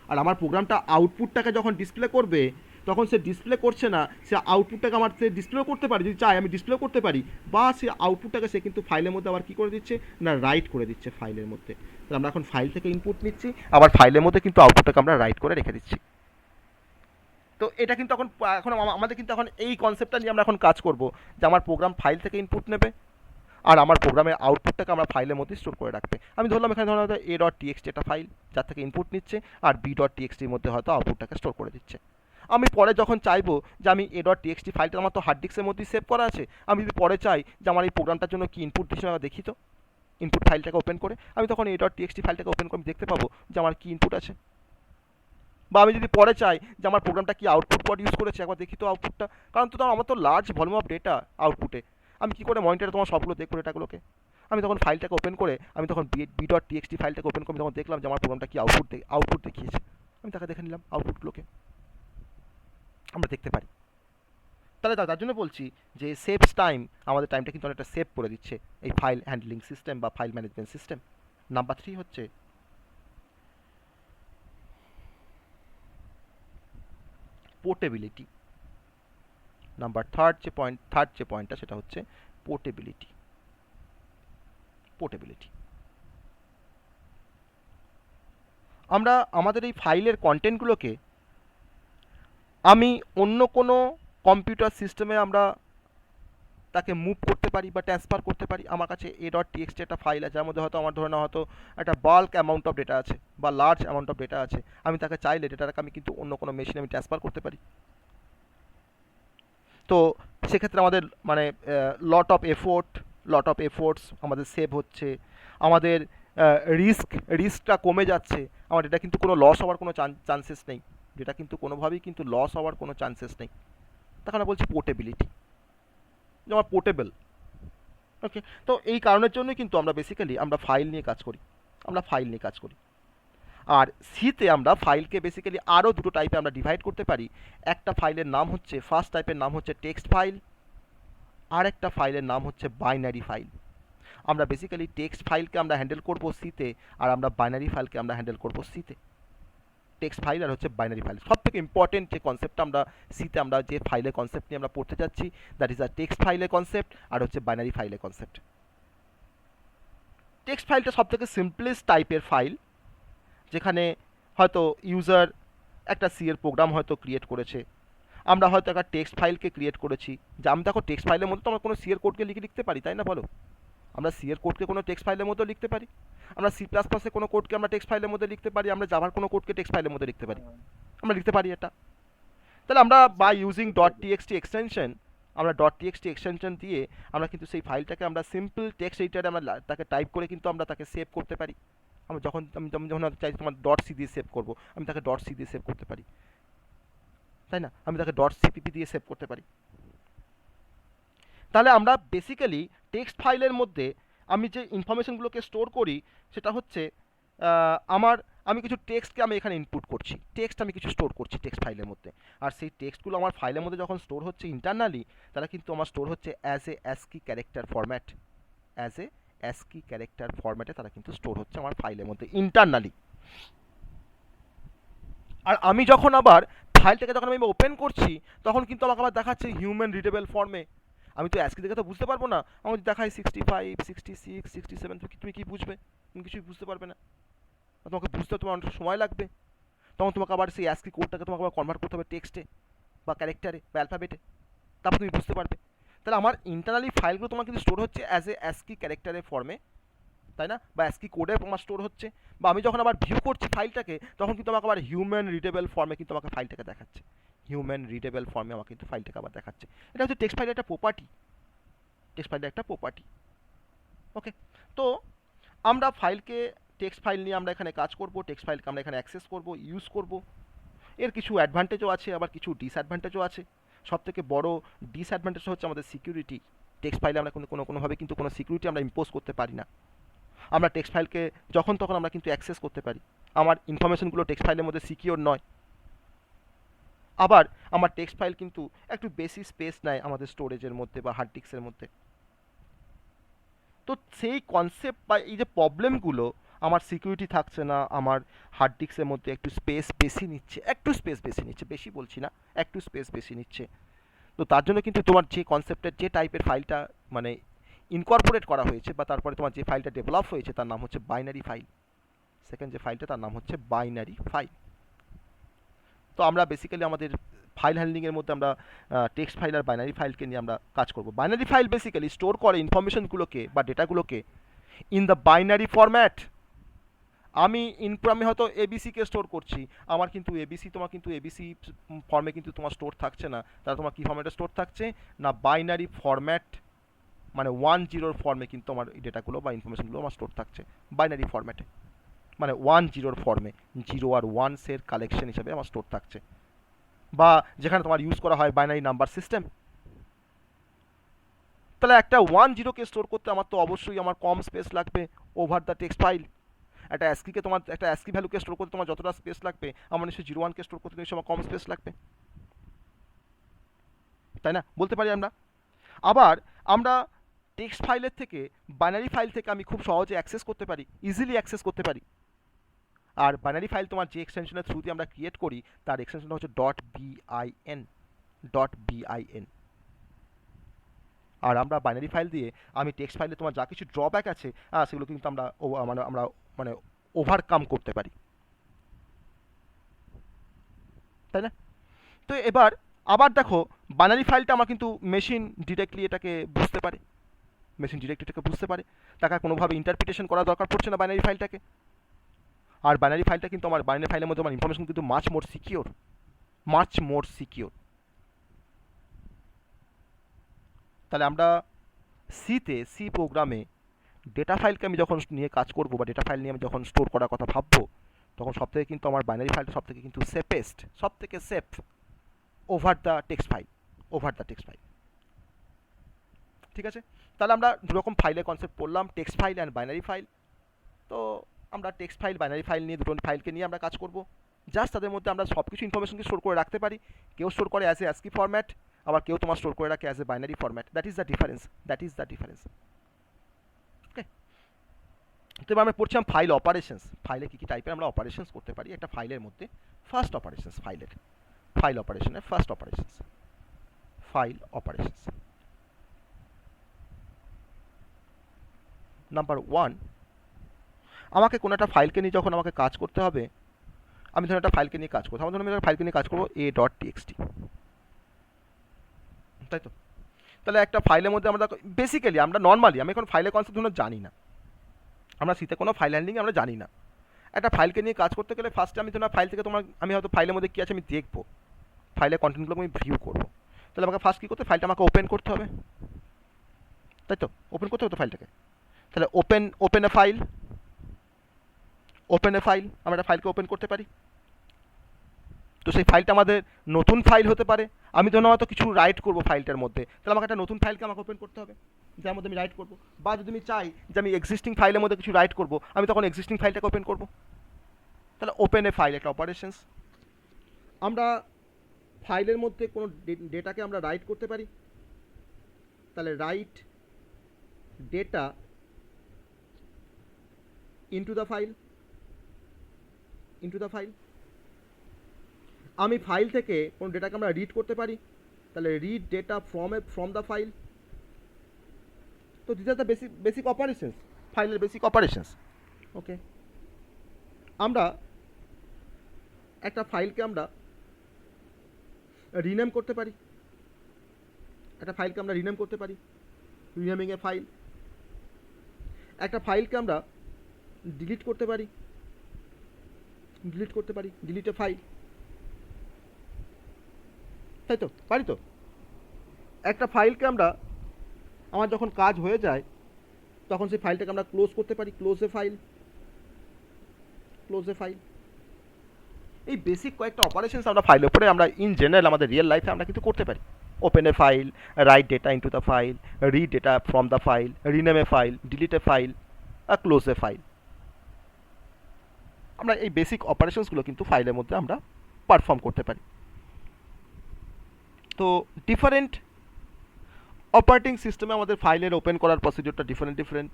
আর আমার প্রোগ্রামটা আউটপুটটাকে যখন ডিসপ্লে করবে, তখন সে ডিসপ্লে করছে না, সে আউটপুটটাকে আমার সে ডিসপ্লেও করতে পারি, যদি চাই আমি ডিসপ্লেও করতে পারি, বা সে আউটপুটটাকে সে কিন্তু ফাইলের মধ্যে আবার কী করে দিচ্ছে না, রাইট করে দিচ্ছে ফাইলের মধ্যে। তাহলে আমরা এখন ফাইল থেকে ইনপুট নিচ্ছি, আবার ফাইলের মধ্যে কিন্তু আউটপুটটাকে আমরা রাইট করে রেখে দিচ্ছি। তো এটা কিন্তু এখন আমাদের কিন্তু এখন এই কনসেপ্টটা নিয়ে আমরা এখন কাজ করব যে আমার প্রোগ্রাম ফাইল থেকে ইনপুট নেবে আর আমার প্রোগ্রামের আউটপুটটাকে আমরা ফাইলের মধ্যে স্টোর করে রাখবে। আমি ধরলাম এখানে ধরুন হয়তো a.txt একটা ফাইল যার থেকে ইনপুট নিচ্ছে আর b.txt এর মধ্যে হয়তো আউটপুটটাকে স্টোর করে দিচ্ছে। আমি পরে যখন চাইবো যে আমি a.txt ফাইলটা আমার তো হার্ড ডিস্কের মধ্যেই সেভ করা আছে, আমি যদি পরে চাই যে আমার এই প্রোগ্রামটার জন্য কি ইনপুট দিচ্ছে না দেখি তো ইনপুট ফাইলটাকে ওপেন করে আমি তখন a.txt ফাইলটাকে ওপেন করে আমি দেখতে পাবো যে আমার কি ইনপুট আছে। বা আমি যদি পরে চাই যে আমার প্রোগ্রামটা কি আউটপুট কোড ইউজ করেছে একবার দেখি তো আউটপুটটা, কারণ তো আমার তো লার্জ ভলিউম অফ ডেটা আউটপুটে, আমি কী করে মনিটরে তোমার সবগুলো দেখবো ডেটাগুলোকে। আমি তখন ফাইলটাকে ওপেন করে আমি তখন b.txt ফাইলটাকে ওপেন করে আমি তখন দেখলাম যে আমার প্রোগ্রামটা কি আউটপুট দেখিয়েছে, আমি তাকে দেখে নিলাম আউটপুটগুলোকে আমরা দেখতে পারি। তাহলে তার জন্য বলছি যে সেভস টাইম, আমাদের টাইমটা কিন্তু অনেকটা সেভ করে দিচ্ছে এই ফাইল হ্যান্ডলিং সিস্টেম বা ফাইল ম্যানেজমেন্ট সিস্টেম। নাম্বার 3 হচ্ছে পোর্টেবিলিটি। নাম্বার থার্ড যে পয়েন্টটা সেটা হচ্ছে পোর্টেবিলিটি। আমরা আমাদের এই ফাইলের কন্টেন্টগুলোকে আমি অন্য কোনো কম্পিউটার সিস্টেমে আমরা তাকে মুভ করতে পারি বা ট্রান্সফার করতে পারি। আমার কাছে a.txt একটা ফাইল আছে যার মধ্যে হয়তো আমার ধরে নেওয়া হয়তো একটা বাল্ক অ্যামাউন্ট অফ ডেটা আছে বা লার্জ অ্যামাউন্ট অফ ডেটা আছে, আমি তাকে চাইলে ডেটাটাকে আমি কিন্তু অন্য কোনো মেশিনে আমি ট্রান্সফার করতে পারি। তো সেক্ষেত্রে আমাদের মানে লট অফ এফোর্টস আমাদের সেভ হচ্ছে, আমাদের রিস্কটা কমে যাচ্ছে, আমার এটা কিন্তু কোনো লস হওয়ার কোনো চান্সেস নেই, যেটা কিন্তু কোনোভাবেই কিন্তু লস হওয়ার কোনো চান্সেস নেই। তখন আমরা বলছি পোর্টেবিলিটি, যেমন পোর্টেবল। ওকে, তো এই কারণের জন্যই কিন্তু আমরা বেসিক্যালি আমরা ফাইল নিয়ে কাজ করি। আর সিতে আমরা ফাইলকে বেসিক্যালি আরও দুটো টাইপে আমরা ডিভাইড করতে পারি। একটা ফাইলের নাম হচ্ছে, ফার্স্ট টাইপের নাম হচ্ছে টেক্সট ফাইল, আর একটা ফাইলের নাম হচ্ছে বাইনারি ফাইল। আমরা বেসিক্যালি টেক্সট ফাইলকে আমরা হ্যান্ডেল করব সিতে, আর আমরা বাইনারি ফাইলকে আমরা হ্যান্ডেল করব সিতে। টেক্সট ফাইল আর হচ্ছে বাইনারি ফাইল, সব থেকে ইম্পর্টেন্ট যে কনসেপ্টটা আমরা সিতে আমরা যে ফাইলের কনসেপ্ট নিয়ে আমরা পড়তে যাচ্ছি, দ্যাট ইজ আ টেক্সট ফাইলের কনসেপ্ট আর হচ্ছে বাইনারি ফাইলের কনসেপ্ট। টেক্সট ফাইলটা সব থেকে সিম্পলেস্ট টাইপের ফাইল, যেখানে হয়তো ইউজার একটা সি এর প্রোগ্রাম হয়তো ক্রিয়েট করেছে, আমরা হয়তো একটা টেক্সট ফাইলকে ক্রিয়েট করেছি, যে আমি দেখো টেক্সট ফাইলের মধ্যে তো আমরা কোনো সি এর কোডকে লিখতে পারি, তাই না বলো? আমরা সি এর কোডকে কোনো টেক্সট ফাইলের মধ্যে লিখতে পারি, আমরা C++-এ কোনো কোডকে আমরা টেক্সট ফাইলের মধ্যে লিখতে পারি, আমরা জাভার কোনো কোডকে টেক্সট ফাইলের মধ্যে লিখতে পারি, আমরা লিখতে পারি এটা। তাহলে আমরা বাই ইউজিং .txt এক্সটেনশন, আমরা .txt এক্সটেনশন দিয়ে আমরা কিন্তু সেই ফাইলটাকে আমরা সিম্পল টেক্সট এডিটরে আমরা তাকে টাইপ করে কিন্তু আমরা তাকে সেভ করতে পারি। আমরা যখন চাই তোমার .c দিয়ে সেভ করবো, আমি তাকে .c দিয়ে সেভ করতে পারি, তাই না? আমি তাকে .cpp দিয়ে সেভ করতে পারি। তাহলে আমরা বেসিক্যালি টেক্সট ফাইলের মধ্যে আমি যে ইনফরমেশনগুলোকে স্টোর করি সেটা হচ্ছে আমি কিছু টেক্সটকে আমি এখানে ইনপুট করছি, টেক্সট আমি কিছু স্টোর করছি টেক্সট ফাইলের মধ্যে, আর সেই টেক্সটগুলো আমার ফাইলের মধ্যে যখন স্টোর হচ্ছে ইন্টারনালি, তারা কিন্তু আমার স্টোর হচ্ছে অ্যাজ এ ASCII ক্যারেক্টার ফরম্যাটে তারা কিন্তু স্টোর হচ্ছে আমার ফাইলের মধ্যে ইন্টারনালি। আর আমি যখন আবার ফাইলটাকে যখন আমি ওপেন করছি তখন কিন্তু আমাকে আবার দেখাচ্ছে হিউম্যান রিডেবল ফর্মে। আমি তো ASCII দেখে তো বুঝতে পারবো না, আমার দেখায় 65, 66, 67, তুমি কি বুঝবে? তুমি কিছুই বুঝতে পারবে না, তোমাকে বুঝতে তোমার অনেক সময় লাগবে। তখন তোমাকে আবার সেই ASCII কোডটাকে তোমাকে আবার কনভার্ট করতে হবে টেক্সটে বা ক্যারেক্টারে বা অ্যালফাবেটে, তারপর তুমি বুঝতে পারবে। তাহলে আমার ইন্টারনালি ফাইলগুলো তোমার কিন্তু স্টোর হচ্ছে অ্যাজ এ ASCII ক্যারেক্টারের ফর্মে, তাই না? বা ASCII কোডে আমার স্টোর হচ্ছে। বা আমি যখন আবার ভিউ করছি ফাইলটাকে তখন কিন্তু আমাকে আবার হিউম্যান রিডেবল ফর্মে কিন্তু আমাকে ফাইলটাকে দেখাচ্ছে, হিউম্যান রিডেবল ফর্মে আমাকে কিন্তু ফাইলটাকে আবার দেখাচ্ছে। এটা হচ্ছে টেক্সট ফাইলের একটা প্রপার্টি, ওকে। তো আমরা ফাইলকে টেক্সট ফাইল নিয়ে আমরা এখানে কাজ করব, টেক্সট ফাইলকে আমরা এখানে অ্যাক্সেস করব, ইউজ করব। এর কিছু অ্যাডভান্টেজও আছে, আবার কিছু ডিসঅ্যাডভান্টেজও আছে। সবথেকে বড় ডিসঅ্যাডভান্টেজ হচ্ছে আমাদের সিকিউরিটি। টেক্সট ফাইলে আমরা কোনোভাবে কিন্তু কোনো সিকিউরিটি আমরা ইম্পোজ করতে পারি না। আমরা টেক্সট ফাইলকে যখন তখন আমরা কিন্তু অ্যাক্সেস করতে পারি, আমার ইনফরমেশনগুলো টেক্সট ফাইলের মধ্যে সিকিউর নয়। আবার আমার টেক্সট ফাইল কিন্তু একটু বেশি স্পেস নেয় আমাদের স্টোরেজের মধ্যে বা হার্ড ডিস্কের মধ্যে। তো সেই কনসেপ্ট বা এই যে প্রবলেমগুলো, আমার সিকিউরিটি থাকছে না, আমার হার্ড ডিস্কের মধ্যে একটু স্পেস বেশি নিচ্ছে, বেশি বলছি না, একটু স্পেস বেশি নিচ্ছে। তো তার জন্য কিন্তু তোমার যে কনসেপ্টের যে টাইপের ফাইলটা মানে ইনকর্পোরেট করা হয়েছে বা তারপরে তোমার যে ফাইলটা ডেভেলপ হয়েছে তার নাম হচ্ছে বাইনারি ফাইল। সেকেন্ড যে ফাইলটা তার নাম হচ্ছে বাইনারি ফাইল। তো আমরা বেসিক্যালি আমাদের ফাইল হ্যান্ডলিংয়ের মধ্যে আমরা টেক্সট ফাইল আর বাইনারি ফাইলকে নিয়ে আমরা কাজ করব। বাইনারি ফাইল বেসিক্যালি স্টোর করে ইনফরমেশনগুলোকে বা ডেটাগুলোকে ইন দ্য বাইনারি ফরম্যাট। আমি হয়তো এবিসিকে স্টোর করছি, আমার কিন্তু এবিসি, তোমার কিন্তু এবিসি ফর্মে কিন্তু তোমার স্টোর থাকছে না, তাহলে তোমার কী ফর্ম্যাটে স্টোর থাকছে না বাইনারি ফরম্যাট, মানে 1-0 ফর্মে কিন্তু আমার এই ডেটাগুলো বা ইনফরমেশনগুলো আমার স্টোর থাকছে বাইনারি ফরম্যাটে, মানে 1-0 ফর্মে 0 আর 1s-এর কালেকশন হিসেবে আমার স্টোর থাকছে। বা যেখানে তোমার ইউজ করা হয় বাইনারি নাম্বার সিস্টেম, তাহলে একটা 1-0কে স্টোর করতে আমার তো অবশ্যই আমার কম স্পেস লাগবে ওভার দ্য টেক্সট ফাইল। একটা অ্যাস্কিকে তোমার একটা অ্যাস্কি ভ্যালুকে স্টোর করতে তোমার যতটা স্পেস লাগবে আমার নিশ্চয়ই 0-1কে স্টোর করতে নিশ্চয়ই আমার কম স্পেস লাগবে, তাই না? বলতে পারি আমরা। আবার আমরা টেক্সট ফাইলের থেকে বাইনারি ফাইল থেকে আমি খুব সহজে অ্যাক্সেস করতে পারি, ইজিলি অ্যাক্সেস করতে পারি। আর বাইনারি ফাইল তোমার যে এক্সটেনশনের থ্রু দিয়ে আমরা ক্রিয়েট করি তার এক্সটেনশনটা হচ্ছে .bin। আর আমরা বাইনারি ফাইল দিয়ে আমি টেক্সট ফাইলে তোমার যা কিছু ড্রব্যাক আছে সেগুলো কিন্তু আমরা মানে ওভারকাম করতে পারি, তাই না? তো এবার আবার দেখো বাইনারি ফাইলটা আমার কিন্তু মেশিন ডিরেক্টলি এটাকে বুঝতে পারে, তাকে আর কোনোভাবে ইন্টারপ্রিটেশন করা দরকার পড়ছে না বাইনারি ফাইলটাকে। আর বাইনারি ফাইলটা কিন্তু আমার বাইনারি ফাইলের মধ্যে আমার ইনফরমেশন কিন্তু মাচ মোর সিকিওর। তাহলে আমরা সি প্রোগ্রামে ডেটা ফাইলকে আমি যখন নিয়ে কাজ করব বা ডেটা ফাইল নিয়ে আমি যখন স্টোর করার কথা ভাববো, তখন সবথেকে কিন্তু আমার বাইনারি ফাইলটা সবথেকে কিন্তু সবথেকে safe over the text file. ঠিক আছে, তাহলে আমরা দুরকম ফাইলের কনসেপ্ট পড়লাম, text file and binary file. তো আমরা টেক্সট ফাইল বাইনারি ফাইল নিয়ে দুটো ফাইলকে নিয়ে আমরা কাজ করব। জাস্ট তাদের মধ্যে আমরা সব কিছু ইনফরমেশনকে স্টোর করে রাখতে পারি। কেউ স্টোর করে অ্যাজ এ অ্যাস্কি ফরম্যাট, আবার কেউ তোমার স্টোর করে রাখে as a binary format. That is the difference. Okay, তো এবার আমরা পড়ছিলাম ফাইল অপারেশনস। ফাইলে কী কী টাইপের আমরা অপারেশনস করতে পারি একটা ফাইলের মধ্যে। ফার্স্ট অপারেশনস, ফাইল অপারেশনের first operations, file operations. Number 1, আমাকে কোনো একটা ফাইলকে নিয়ে যখন আমাকে কাজ করতে হবে, আমি ধরুন একটা ফাইলকে নিয়ে কাজ করবো, আমি ধরুন একটা ফাইলকে নিয়ে কাজ করবো a.txt, তাই তো? তাহলে একটা ফাইলের মধ্যে আমরা বেসিক্যালি আমরা নর্মালি, আমি এখন ফাইলের কনসেপ্ট ধরুন জানি না, আমরা শীতে কোনো ফাইল হ্যান্ডলিং আমরা জানি না। একটা ফাইলকে নিয়ে কাজ করতে গেলে ফার্স্টে আমি ধরুন ফাইল থেকে আমি হয়তো ফাইলের মধ্যে কী আছে আমি দেখবো, ফাইলের কন্টেন্টগুলো আমি ভিউ করবো। তাহলে আমাকে ফার্স্ট কী করতে, ফাইলটা আমাকে ওপেন করতে হবে, তাই তো? ওপেন করতে হবে তো ফাইলটাকে। তাহলে ওপেন এ ফাইল, আমরা একটা ফাইলকে ওপেন করতে পারি। তো সেই ফাইলটা আমাদের নতুন ফাইল হতে পারে, আমি ধরুন হয়তো কিছু রাইট করবো ফাইলটার মধ্যে, তাহলে আমাকে একটা নতুন ফাইলকে আমাকে ওপেন করতে হবে যার মধ্যে আমি রাইট করবো। বা যদি আমি চাই যে আমি এক্সিস্টিং ফাইলের মধ্যে কিছু রাইট করবো, আমি তখন এক্সিস্টিং ফাইলটাকে ওপেন করবো। তাহলে ওপেন এ ফাইল একটা অপারেশনস। আমরা ফাইলের মধ্যে কোনো ডেটাকে আমরা রাইট করতে পারি, তাহলে write data into the file. আমি ফাইল থেকে কোনো ডেটাকে আমরা রিড করতে পারি, তাহলে read data from the file. তো this are the basic operations, ফাইলের বেসিক অপারেশনস। ওকে, আমরা একটা ফাইলকে আমরা রিনেম করতে পারি, রিনেমিং এ ফাইল। একটা ফাইলকে আমরা ডিলিট করতে পারি, ডিলিট এ ফাইল, তাই তো? পারি তো? একটা ফাইলকে আমরা, আমার যখন কাজ হয়ে যায় তখন সেই ফাইলটাকে আমরা ক্লোজ করতে পারি, ক্লোজ এ ফাইল। এই বেসিক কয়েকটা অপারেশনস আমরা ফাইলের উপরে আমরা ইন জেনারেল আমাদের রিয়েল লাইফে আমরা কিন্তু করতে পারি। Open a file, write data into the file, read data from the file, rename a file, delete a file, আর ক্লোজ এ ফাইল। আমরা এই বেসিক অপারেশনসগুলো কিন্তু ফাইলের মধ্যে আমরা পারফর্ম করতে পারি। তো ডিফারেন্ট অপারেটিং সিস্টেমে আমাদের ফাইলের ওপেন করার প্রসিডিওরটা ডিফারেন্ট।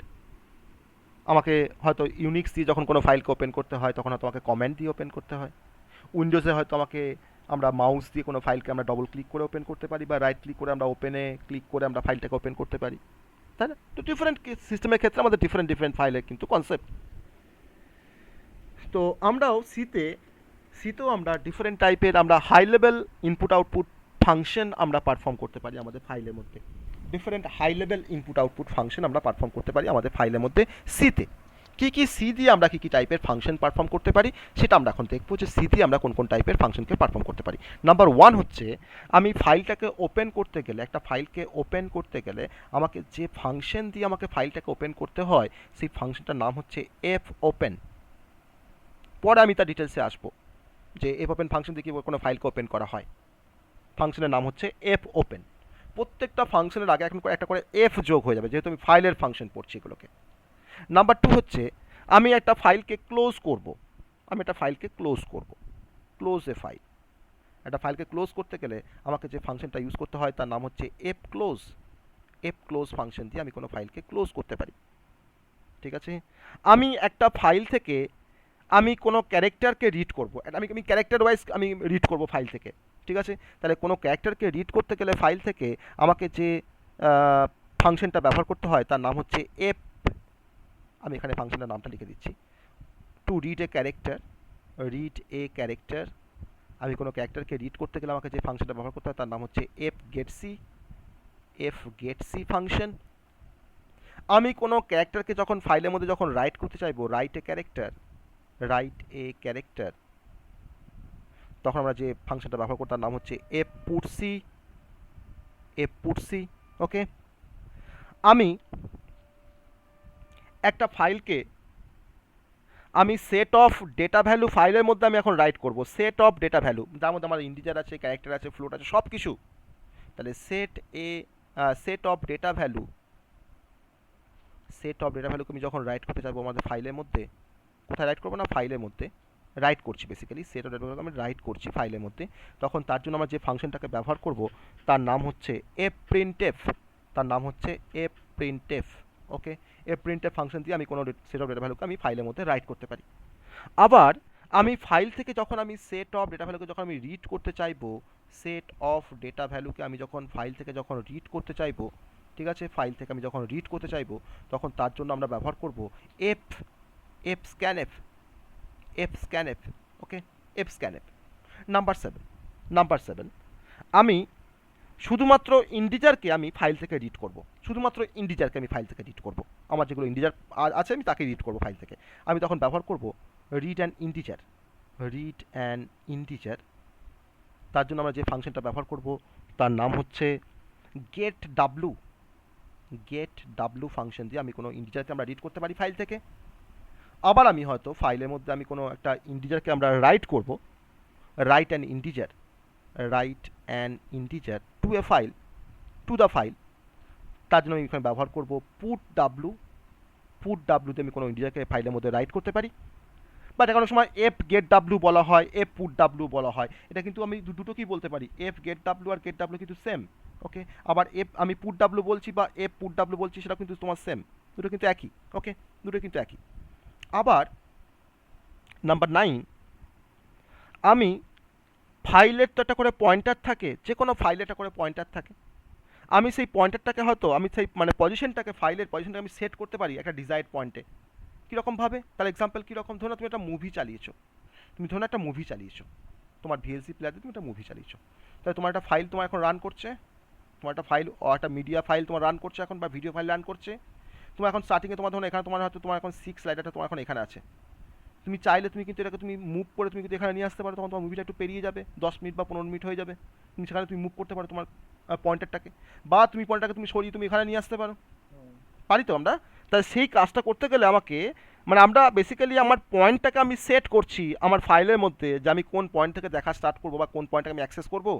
আমাকে হয়তো ইউনিক্স দিয়ে যখন কোনো ফাইলকে ওপেন করতে হয় তখন হয়তো আমাকে কমান্ড দিয়ে ওপেন করতে হয়। উইন্ডোজে হয়তো আমরা মাউস দিয়ে কোনো ফাইলকে আমরা ডবল ক্লিক করে ওপেন করতে পারি, বা রাইট ক্লিক করে আমরা ওপেনে ক্লিক করে আমরা ফাইলটাকে ওপেন করতে পারি, তাই না? তো ডিফারেন্ট সিস্টেমের ক্ষেত্রে আমাদের ডিফারেন্ট ফাইলের কিন্তু কনসেপ্ট। তো আমরাও সিতেও আমরা ডিফারেন্ট টাইপের আমরা high level input output function আমরা পারফর্ম করতে পারি আমাদের ফাইলের মধ্যে। Different high level input output function আমরা পারফর্ম করতে পারি আমাদের ফাইলের মধ্যে সিতে। কী সি দিয়ে আমরা কী টাইপের ফাংশন পারফর্ম করতে পারি সেটা আমরা এখন দেখবো যে সি দিয়ে আমরা কোন কোন টাইপের ফাংশনকে পারফর্ম করতে পারি। নাম্বার 1 হচ্ছে আমি ফাইলটাকে ওপেন করতে গেলে, একটা ফাইলকে ওপেন করতে গেলে আমাকে যে ফাংশন দিয়ে আমাকে ফাইলটাকে ওপেন করতে হয় সেই ফাংশনটার নাম হচ্ছে এফ ওপেন। পরে আমি তার ডিটেলসে আসবো যে এফ ওপেন ফাংশন দিয়ে কীভাবে কোনো ফাইলকে ওপেন করা হয়। ফাংশনের নাম হচ্ছে এফ ওপেন। প্রত্যেকটা ফাংশনের আগে এখন করে একটা করে এফ যোগ হয়ে যাবে, যেহেতু আমি ফাইলের ফাংশন পড়ছি এগুলোকে। নাম্বার 2 হচ্ছে আমি একটা ফাইলকে ক্লোজ করব। আমি একটা ফাইলকে ক্লোজ করব, ক্লোজ এ ফাইল। একটা ফাইলকে ক্লোজ করতে গেলে আমাকে যে ফাংশনটা ইউজ করতে হয় তার নাম হচ্ছে F close. F close function দিয়ে আমি কোনো ফাইলকে ক্লোজ করতে পারি। ঠিক আছে, আমি একটা ফাইল থেকে আমি কোনো ক্যারেক্টারকে রিড করব, আমি ক্যারেক্টার ওয়াইজ আমি রিড করব ফাইল থেকে। ঠিক আছে, তাহলে কোনো ক্যারেক্টারকে রিড করতে গেলে ফাইল থেকে আমাকে যে ফাংশনটা ব্যবহার করতে হয় তার নাম হচ্ছে এফ। আমি এখানে ফাংশনের নামটা লিখে দিচ্ছি, to read a character, read a character. আমি কোনো ক্যারেক্টারকে রিড করতে গেলে আমাকে যে ফাংশনটা ব্যবহার করতে হয় তার নাম হচ্ছে F get C. F get C function. আমি কোনো ক্যারেক্টারকে যখন ফাইলের মধ্যে যখন রাইট করতে চাইবো, write a character, write a character, তখন আমরা যে ফাংশনটা ব্যবহার করতাম নাম হচ্ছে F put C. F put C. Okay, আমি একটা ফাইলকে আমি সেট অফ ডেটা ভ্যালু ফাইলের মধ্যে আমি এখন রাইট করব, সেট অফ ডেটা ভ্যালু, যার মধ্যে আমার ইন্টিজার আছে, ক্যারেক্টার আছে, ফ্লোট আছে, সব কিছু। তাহলে set of data value, set of data ভ্যালুকে আমি যখন রাইট করতে চাইবো আমাদের ফাইলের মধ্যে, কোথায় রাইট করবো না, ফাইলের মধ্যে রাইট করছি। বেসিক্যালি সেট অফ ডেটা ভ্যালুকে আমি রাইট করছি ফাইলের মধ্যে, তখন তার জন্য আমরা যে ফাংশনটাকে ব্যবহার করব তার নাম হচ্ছে এফ প্রিন্টএফ। তার নাম হচ্ছে এফ প্রিন্টএফ। ওকে, এফ প্রিন্টএফ ফাংশন দিয়ে আমি কোনো সেট অফ ডেটা ভ্যালুকে আমি ফাইলের মধ্যে রাইট করতে পারি। আবার আমি ফাইল থেকে যখন আমি সেট অফ ডেটা ভ্যালুকে যখন আমি রিড করতে চাইবো, সেট অফ ডেটা ভ্যালুকে আমি যখন ফাইল থেকে যখন রিড করতে চাইবো, ঠিক আছে, ফাইল থেকে আমি যখন রিড করতে চাইবো তখন তার জন্য আমরা ব্যবহার করব F scanf. F scanf. Okay, F scanf. Number 7 আমি শুধুমাত্র ইন্টিজারকে আমি ফাইল থেকে রিড করব, শুধুমাত্র ইন্টিজারকে আমি ফাইল থেকে রিড করব। আমার যেগুলো ইন্টিজার আছে আমি তাকে রিড করব ফাইল থেকে। আমি তখন ব্যবহার করব read an integer. Read an integer. তার জন্য আমরা যে ফাংশনটা ব্যবহার করব তার নাম হচ্ছে get W. Get W function দিয়ে আমি কোনো ইন্টিজারকে আমরা রিড করতে পারি ফাইল থেকে। আবার আমি হয়তো ফাইলের মধ্যে আমি কোনো একটা ইন্টিজারকে আমরা রাইট করব, write an integer, write an integer to a file, to the file. তার জন্য আমি এখানে ব্যবহার করব পুট ডাব্লু। পুট ডাব্লু দিয়ে আমি কোনো ইন্টিজারকে ফাইলের মধ্যে রাইট করতে পারি। বাট কোনো সময় এফ গেট ডাব্লু বলা হয়, এফ পুট ডাব্লু বলা হয়। এটা কিন্তু আমি দুটো কি বলতে পারি, এফ গেট ডাব্লু আর গেট ডাব্লু কিন্তু সেম। ওকে, আবার এফ আমি পুট ডাব্লু বলছি বা এফ পুট ডাব্লু বলছি সেটা কিন্তু তোমার সেম, দুটো কিন্তু একই। ওকে, দুটো কিন্তু একই। আবার নাম্বার 9, আমি ফাইলের তো একটা করে পয়েন্টার থাকে, যে কোনো ফাইলে একটা করে পয়েন্টার থাকে। আমি সেই পয়েন্টারটাকে হয়তো আমি সেই মানে পজিশনটাকে, ফাইলের পজিশনটাকে আমি সেট করতে পারি একটা ডিজায়ার্ড পয়েন্টে। কীরকমভাবে, তার এক্সাম্পল কীরকম, ধরো তুমি একটা মুভি চালিয়েছো, তোমার ভিএলসি প্লেয়ারে তুমি একটা মুভি চালিয়েছো, তাহলে তোমার একটা ফাইল তোমার এখন রান করছে, তোমার একটা ফাইল একটা মিডিয়া ফাইল তোমার রান করছে এখন, বা ভিডিও ফাইল রান করছে। তোমার এখন স্টার্টিংয়ে তোমার ধরো এখানে তোমার হয়তো তোমার এখন 6 স্লাইডারটা তোমার এখন এখানে আছে। তুমি চাইলে তুমি কিন্তু এটাকে তুমি মুভ করে তুমি কিন্তু এখানে নিয়ে আসতে পারো, তখন তোমার মুভিটা একটু পেরিয়ে যাবে, 10 মিনিট বা 15 মিনিট হয়ে যাবে। তুমি সেখানে তুমি মুভ করতে পারো তোমার পয়েন্টারটাকে, বা তুমি পয়েন্টারটাকে তুমি সরিয়ে তুমি এখানে নিয়ে আসতে পারো, পারি তো আমরা। তাই সেই কাজটা করতে গেলে আমাকে মানে আমরা বেসিক্যালি আমার পয়েন্টটাকে আমি সেট করছি আমার ফাইলের মধ্যে, যে আমি কোন পয়েন্ট থেকে দেখা স্টার্ট করবো বা কোন পয়েন্টটাকে আমি অ্যাক্সেস করবো।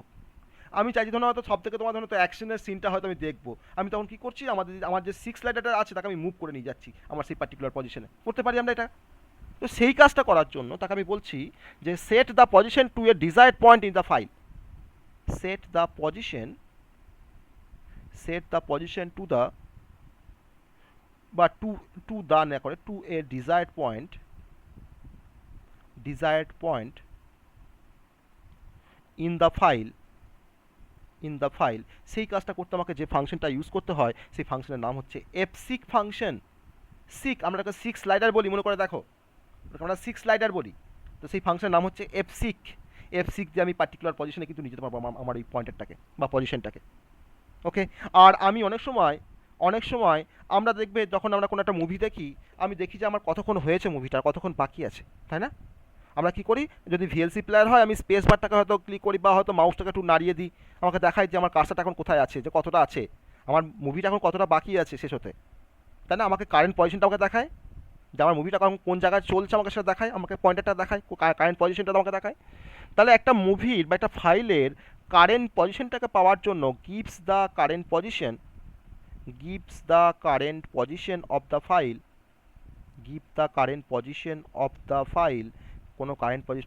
আমি চাইছি ধরো হয়তো সব থেকে তোমার ধরো তো অ্যাকশনের সিনটা হয়তো আমি দেখবো, আমি তখন কী করছি, আমার যে 6 স্লাইডারটা আছে তাকে আমি মুভ করে নিয়ে যাচ্ছি আমার সেই পার্টিকুলার পজিশনে, করতে পারি আমরা এটা। তো সেই কাজটা করার জন্য তাকে আমি বলছি যে set the position to a desired point in the file. Set the position to the, বা টু দ্য না করে, to a desired point in the file. সেই কাজটা করতে আমাকে যে ফাংশনটা ইউজ করতে হয় সেই ফাংশনের নাম হচ্ছে fseek ফাংশন। সিক আমরা এটাকে 6 স্লাইডার বলি, মনে করে দেখো আমরা 6 স্লাইডার বলি। তো সেই ফাংশনের নাম হচ্ছে এফসিক। এফসিক দিয়ে আমি পার্টিকুলার পজিশনে কিন্তু নিয়ে যেতে পারবো আমার এই পয়েন্টারটাকে বা পজিশনটাকে। ওকে, আর আমি অনেক সময় আমরা দেখবে যখন আমরা কোনো একটা মুভি দেখি, আমি দেখি যে আমার কতক্ষণ হয়েছে মুভিটা, কতক্ষণ বাকি আছে, তাই না? আমরা কি করি, যদি ভিএলসি প্লেয়ার হয় আমি স্পেস বারটাকে হয়তো ক্লিক করি বা হয়তো মাউসটাকে একটু নাড়িয়ে দিই, আমাকে দেখায় যে আমার কাজটা এখন কোথায় আছে, যে কতটা আছে, আমার মুভিটা এখন কতটা বাকি আছে শেষ হতে, তাই না? আমাকে কারেন্ট পজিশনটা আমাকে দেখায়, যে আমার মুভিটা এখন কোন জায়গায় চলছে আমাকে সেটা দেখায়, আমাকে পয়েন্টারটা দেখায়, কারেন্ট পজিশনটা আমাকে দেখায়। তাহলে একটা মুভির বা একটা ফাইলের কারেন্ট পজিশনটাকে পাওয়ার জন্য gives the current position of the file, কোনো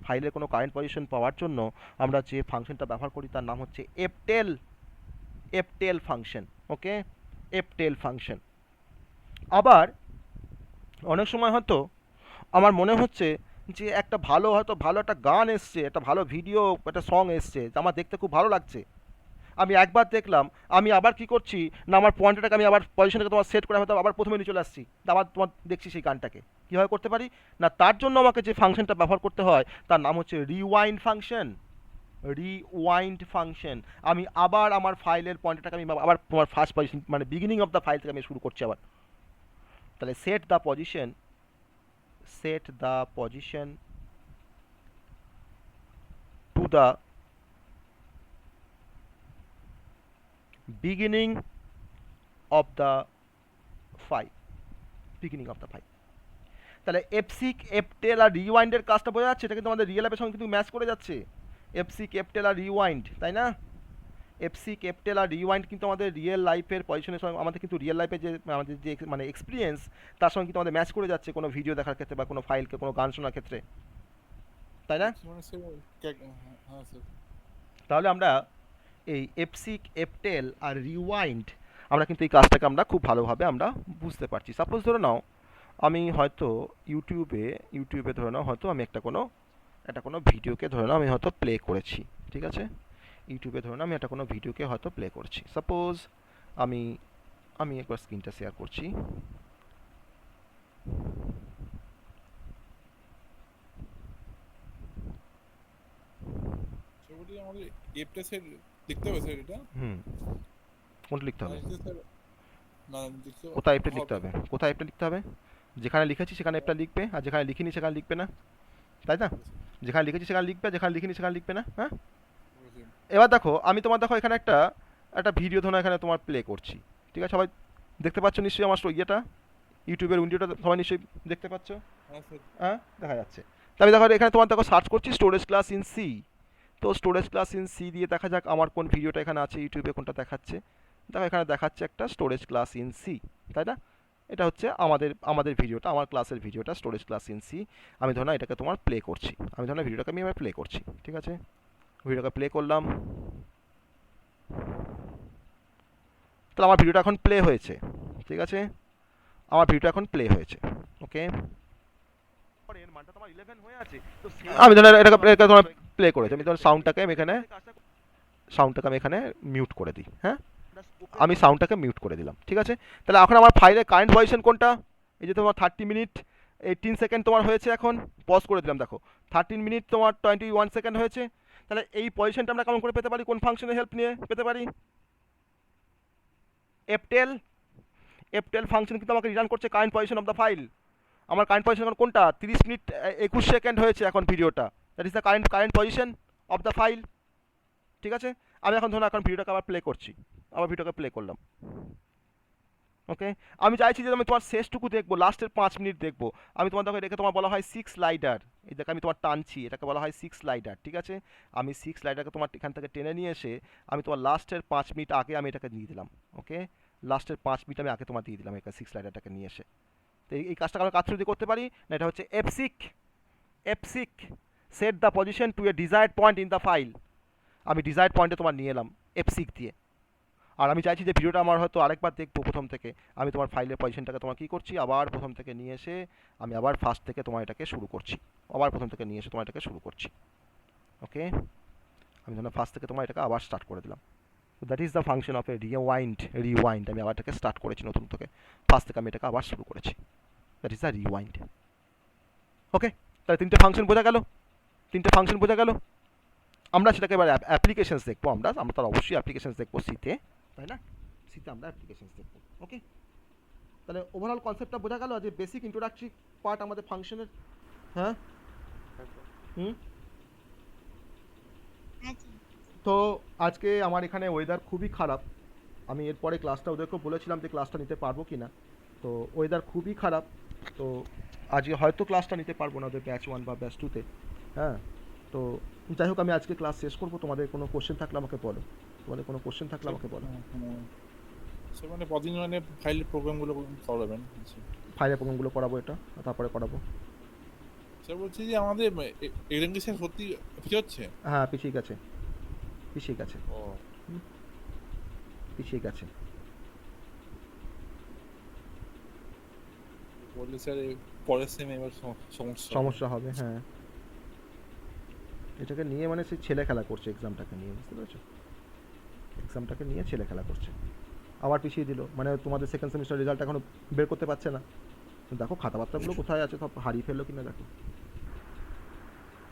ফাইলের কোনো কারেন্ট পজিশন পাওয়ার জন্য আমরা যে ফাংশনটা ব্যবহার করি তার নাম হচ্ছে ftel ফাংশন। ওকে, ftel ফাংশন। আবার অনেক সময় হয়তো আমার মনে হচ্ছে যে একটা ভালো একটা গান এসছে, একটা ভালো ভিডিও, একটা সং এসছে, যা আমার দেখতে খুব ভালো লাগছে, আমি একবার দেখলাম, আমি আবার কি করছি না, আমার পয়েন্টটাকে আমি আবার পজিশনটাকে তোমার সেট করে হয়তো আবার প্রথমে নিয়ে চলে আসছি, আবার তোমার দেখছি সেই গানটাকে কীভাবে করতে পারি না, তার জন্য আমাকে যে ফাংশনটা ব্যবহার করতে হয় তার নাম হচ্ছে রিওয়াইন্ড ফাংশন। আমি আবার আমার ফাইলের পয়েন্টটাকে আমি আবার তোমার ফার্স্ট পজিশন মানে বিগিনিং অফ দ্য ফাইল থেকে আমি শুরু করছি আবার। তাহলে set the position to the beginning of the file, তাহলে এফসিক, এফটেল আর রিওয়াইন্ডের কাজটা বোঝা যাচ্ছে, এটা কিন্তু আমাদের রিয়েল লাইফের সঙ্গে কিন্তু ম্যাচ করে যাচ্ছে। এফসিক, এফটেল আর রিওয়াইন্ড, তাই না? এফসিক, এফটেল আর রিওয়াইন্ড কিন্তু আমাদের রিয়েল লাইফের পজিশনের সঙ্গে, আমাদের কিন্তু রিয়েল লাইফে যে আমাদের যে মানে এক্সপিরিয়েন্স, তার সঙ্গে কিন্তু আমাদের ম্যাচ করে যাচ্ছে কোনো ভিডিও দেখার ক্ষেত্রে বা কোনো ফাইলকে, কোনো গান শোনার ক্ষেত্রে, তাই না? হ্যাঁ স্যার। তাহলে আমরা এই এফসিক, এফটেল আর রিওয়াইন্ড আমরা কিন্তু এই কাজটাকে আমরা খুব ভালোভাবে আমরা বুঝতে পারছি। সাপোজ ধরে নাও আমি হয়তো ইউটিউবে ধরে নাও হয়তো আমি একটা কোনো ভিডিওকে ধরে নাও আমি হয়তো প্লে করেছি, ঠিক আছে? ইউটিউবে ধরে নাও আমি একটা কোনো ভিডিওকে হয়তো প্লে করছি। সাপোজ আমি একবার স্ক্রিনটা শেয়ার করছি। সেগুলি আমাদের এফটা স্যার লিখতে হবে স্যার, এটা কোনটা লিখতে হবে? স্যার না লিখতে কোথায় এফটা লিখতে হবে? যেখানে লিখেছি সেখানে এফটা লিখবে, আর যেখানে লিখিনি সেখানে লিখবে না, তাই না? যেখানে লিখেছি সেখানে লিখবে, যেখানে লিখিনি সেখানে লিখবে না। হ্যাঁ, এবার দেখো আমি দেখো এখানে একটা ভিডিও ধরো এখানে তোমার প্লে করছি, ঠিক আছে? সবাই দেখতে পাচ্ছ নিশ্চয়ই আমার ইয়েটা, ইউটিউবের উইন্ডোটা সবাই নিশ্চয়ই দেখতে পাচ্ছ? হ্যাঁ, দেখা যাচ্ছে। তো আমি দেখো এখানে দেখো সার্চ করছি স্টোরেজ ক্লাস ইন সি। তো স্টোরেজ ক্লাস ইন সি দিয়ে দেখা যাক আমার কোন ভিডিওটা এখানে আছে, ইউটিউবে কোনটা দেখাচ্ছে। দেখো এখানে দেখাচ্ছে একটা স্টোরেজ ক্লাস ইন সি, তাই না? এটা হচ্ছে আমাদের ভিডিওটা, আমার ক্লাসের ভিডিওটা, স্টোরেজ ক্লাস ইন সি। আমি ধরো এটাকে তোমার প্লে করছি, ভিডিওটাকে আমি এবার প্লে করছি, ঠিক আছে? ভিডিওটাকে প্লে করলাম, তাহলে আমার ভিডিওটা এখন প্লে হয়েছে, ঠিক আছে? ওকে, আমি ধরো এটাকে তোমার প্লে করেছি, আমি ধরো সাউন্ডটাকে আমি এখানে মিউট করে দিই। হ্যাঁ, আমি সাউন্ডটাকে মিউট করে দিলাম, ঠিক আছে? তাহলে এখন আমার ফাইলের কারেন্ট পজিশন কোনটা? এই যে তোমার 30 মিনিট 18 সেকেন্ড তোমার হয়েছে, এখন পজ করে দিলাম, দেখো 13 মিনিট তোমার 21 সেকেন্ড হয়েছে। তাহলে এই পজিশনটা আমরা কেমন করে পেতে পারি, কোন ফাংশনের হেল্প নিয়ে পেতে পারি? এফটেল ফাংশন কিন্তু আমাকে রিটার্ন করছে current position of the file. আমার কারেন্ট পজিশন এখন কোনটা? 30 মিনিট 21 সেকেন্ড হয়েছে এখন ভিডিওটা, that is the current position of the file, ঠিক আছে? আমি এখন ধরুন ভিডিওটাকে আবার প্লে করছি, ভিডিওকে প্লে করলাম। ওকে, আমি চাইছি যে আমি তোমার শেষটুকু দেখবো, লাস্টের 5 মিনিট দেখবো। আমি দেখো এটাকে তোমার বলা হয় 6 স্লাইডার, এই দেখো আমি তোমার টানছি, এটাকে বলা হয় 6 স্লাইডার, ঠিক আছে? আমি 6 স্লাইডারকে তোমার এখান থেকে টেনে নিয়ে এসে আমি তোমার লাস্টের 5 মিনিট আগে আমি এটাকে দিয়ে দিলাম। ওকে, লাস্টের 5 মিনিট আমি আগে তোমার দিয়ে দিলাম এটা 6 স্লাইডারটাকে নিয়ে এসে। তো এই কাজটাকে আমরা কাজ যদি করতে পারি না, এটা হচ্ছে fseek set the position to a desired point in the file. আমি ডিজায়ার্ড পয়েন্টে তোমার নিয়ে এলাম এফসিক দিয়ে, আর আমি চাইছি যে ভিডিওটা আমার হয়তো আরেকবার দেখবো প্রথম থেকে। আমি তোমার ফাইলের পজিশনটাকে তোমার কী করছি, আবার প্রথম থেকে নিয়ে এসে আমি আবার ফার্স্ট থেকে তোমার এটাকে শুরু করছি, আবার প্রথম থেকে নিয়ে এসে তোমার এটাকে শুরু করছি। ওকে, আমি ধরুন ফার্স্ট থেকে তোমার এটাকে আবার স্টার্ট করে দিলাম। That is the function of A rewind. আমি আবার এটাকে স্টার্ট করেছি নতুন থেকে, ফার্স্ট থেকে আমি এটাকে আবার শুরু করেছি, দ্যাট ইজ দ্য রিওয়াইন্ড। ওকে, তাহলে 3টে ফাংশন বোঝা গেল। তিনটে ফাংশন বোঝা গেল। আমরা সেটাকে এবার অ্যাপ্লিকেশনস দেখবো, আমরা তার অবশ্যই অ্যাপ্লিকেশনস দেখবো সিতে, তাই না? সিতে আমরা অ্যাপ্লিকেশনস দেখবো। ওকে, তাহলে ওভারঅল কনসেপ্টটা বোঝা গেল যে বেসিক ইন্ট্রোডাক্টরি পার্ট আমাদের ফাংশনের। হ্যাঁ, হুম। আচ্ছা তো আজকে আমার এখানে ওয়েদার খুবই খারাপ, আমি এরপরে ক্লাসটা ওদেরকেও বলেছিলাম যে ক্লাসটা নিতে পারবো কি না, তো ওয়েদার খুবই খারাপ, তো আজকে হয়তো ক্লাসটা নিতে পারবো না ওদের ব্যাচ 1 বা ব্যাচ 2তে। হ্যাঁ, তো যাই হোক আমি আজকে ক্লাস শেষ করবো, তোমাদের কোনো কোশ্চেন থাকলে আমাকে বলো, তোমাদের কোনো কোশ্চেন থাকলে আমাকে বলো। সে মানে কদিন মানে ফাইলের প্রোগ্রামগুলো করাবেন? ফাইলের প্রোগ্রামগুলো করাবো, এটা তারপরে করাবো। স্যার বলছি যে আমাদের এক্সাম কি স্যার সত্যি পিছিয়ে হচ্ছে? হ্যাঁ, পিছিয়ে গেছে, পিছিয়ে গেছে, ও পিছিয়ে গেছে। বললে স্যার পরের সেমে এবার সমস্যা সমস্যা হবে, হ্যাঁ। এটাকে নিয়ে মানে সে ছেলে খেলা করছে, এক্সামটাকে নিয়ে, বুঝতে পেরেছো? এক্সামটাকে নিয়ে ছেলে খেলা করছে, আবার পিছিয়ে দিল, মানে তোমাদের সেকেন্ড সেমিস্টার রেজাল্ট এখনো বের করতে পারছে না। দেখো খাতাবার্তাগুলো কোথায় আছে, সব হারিয়ে ফেললো কিনা দেখো।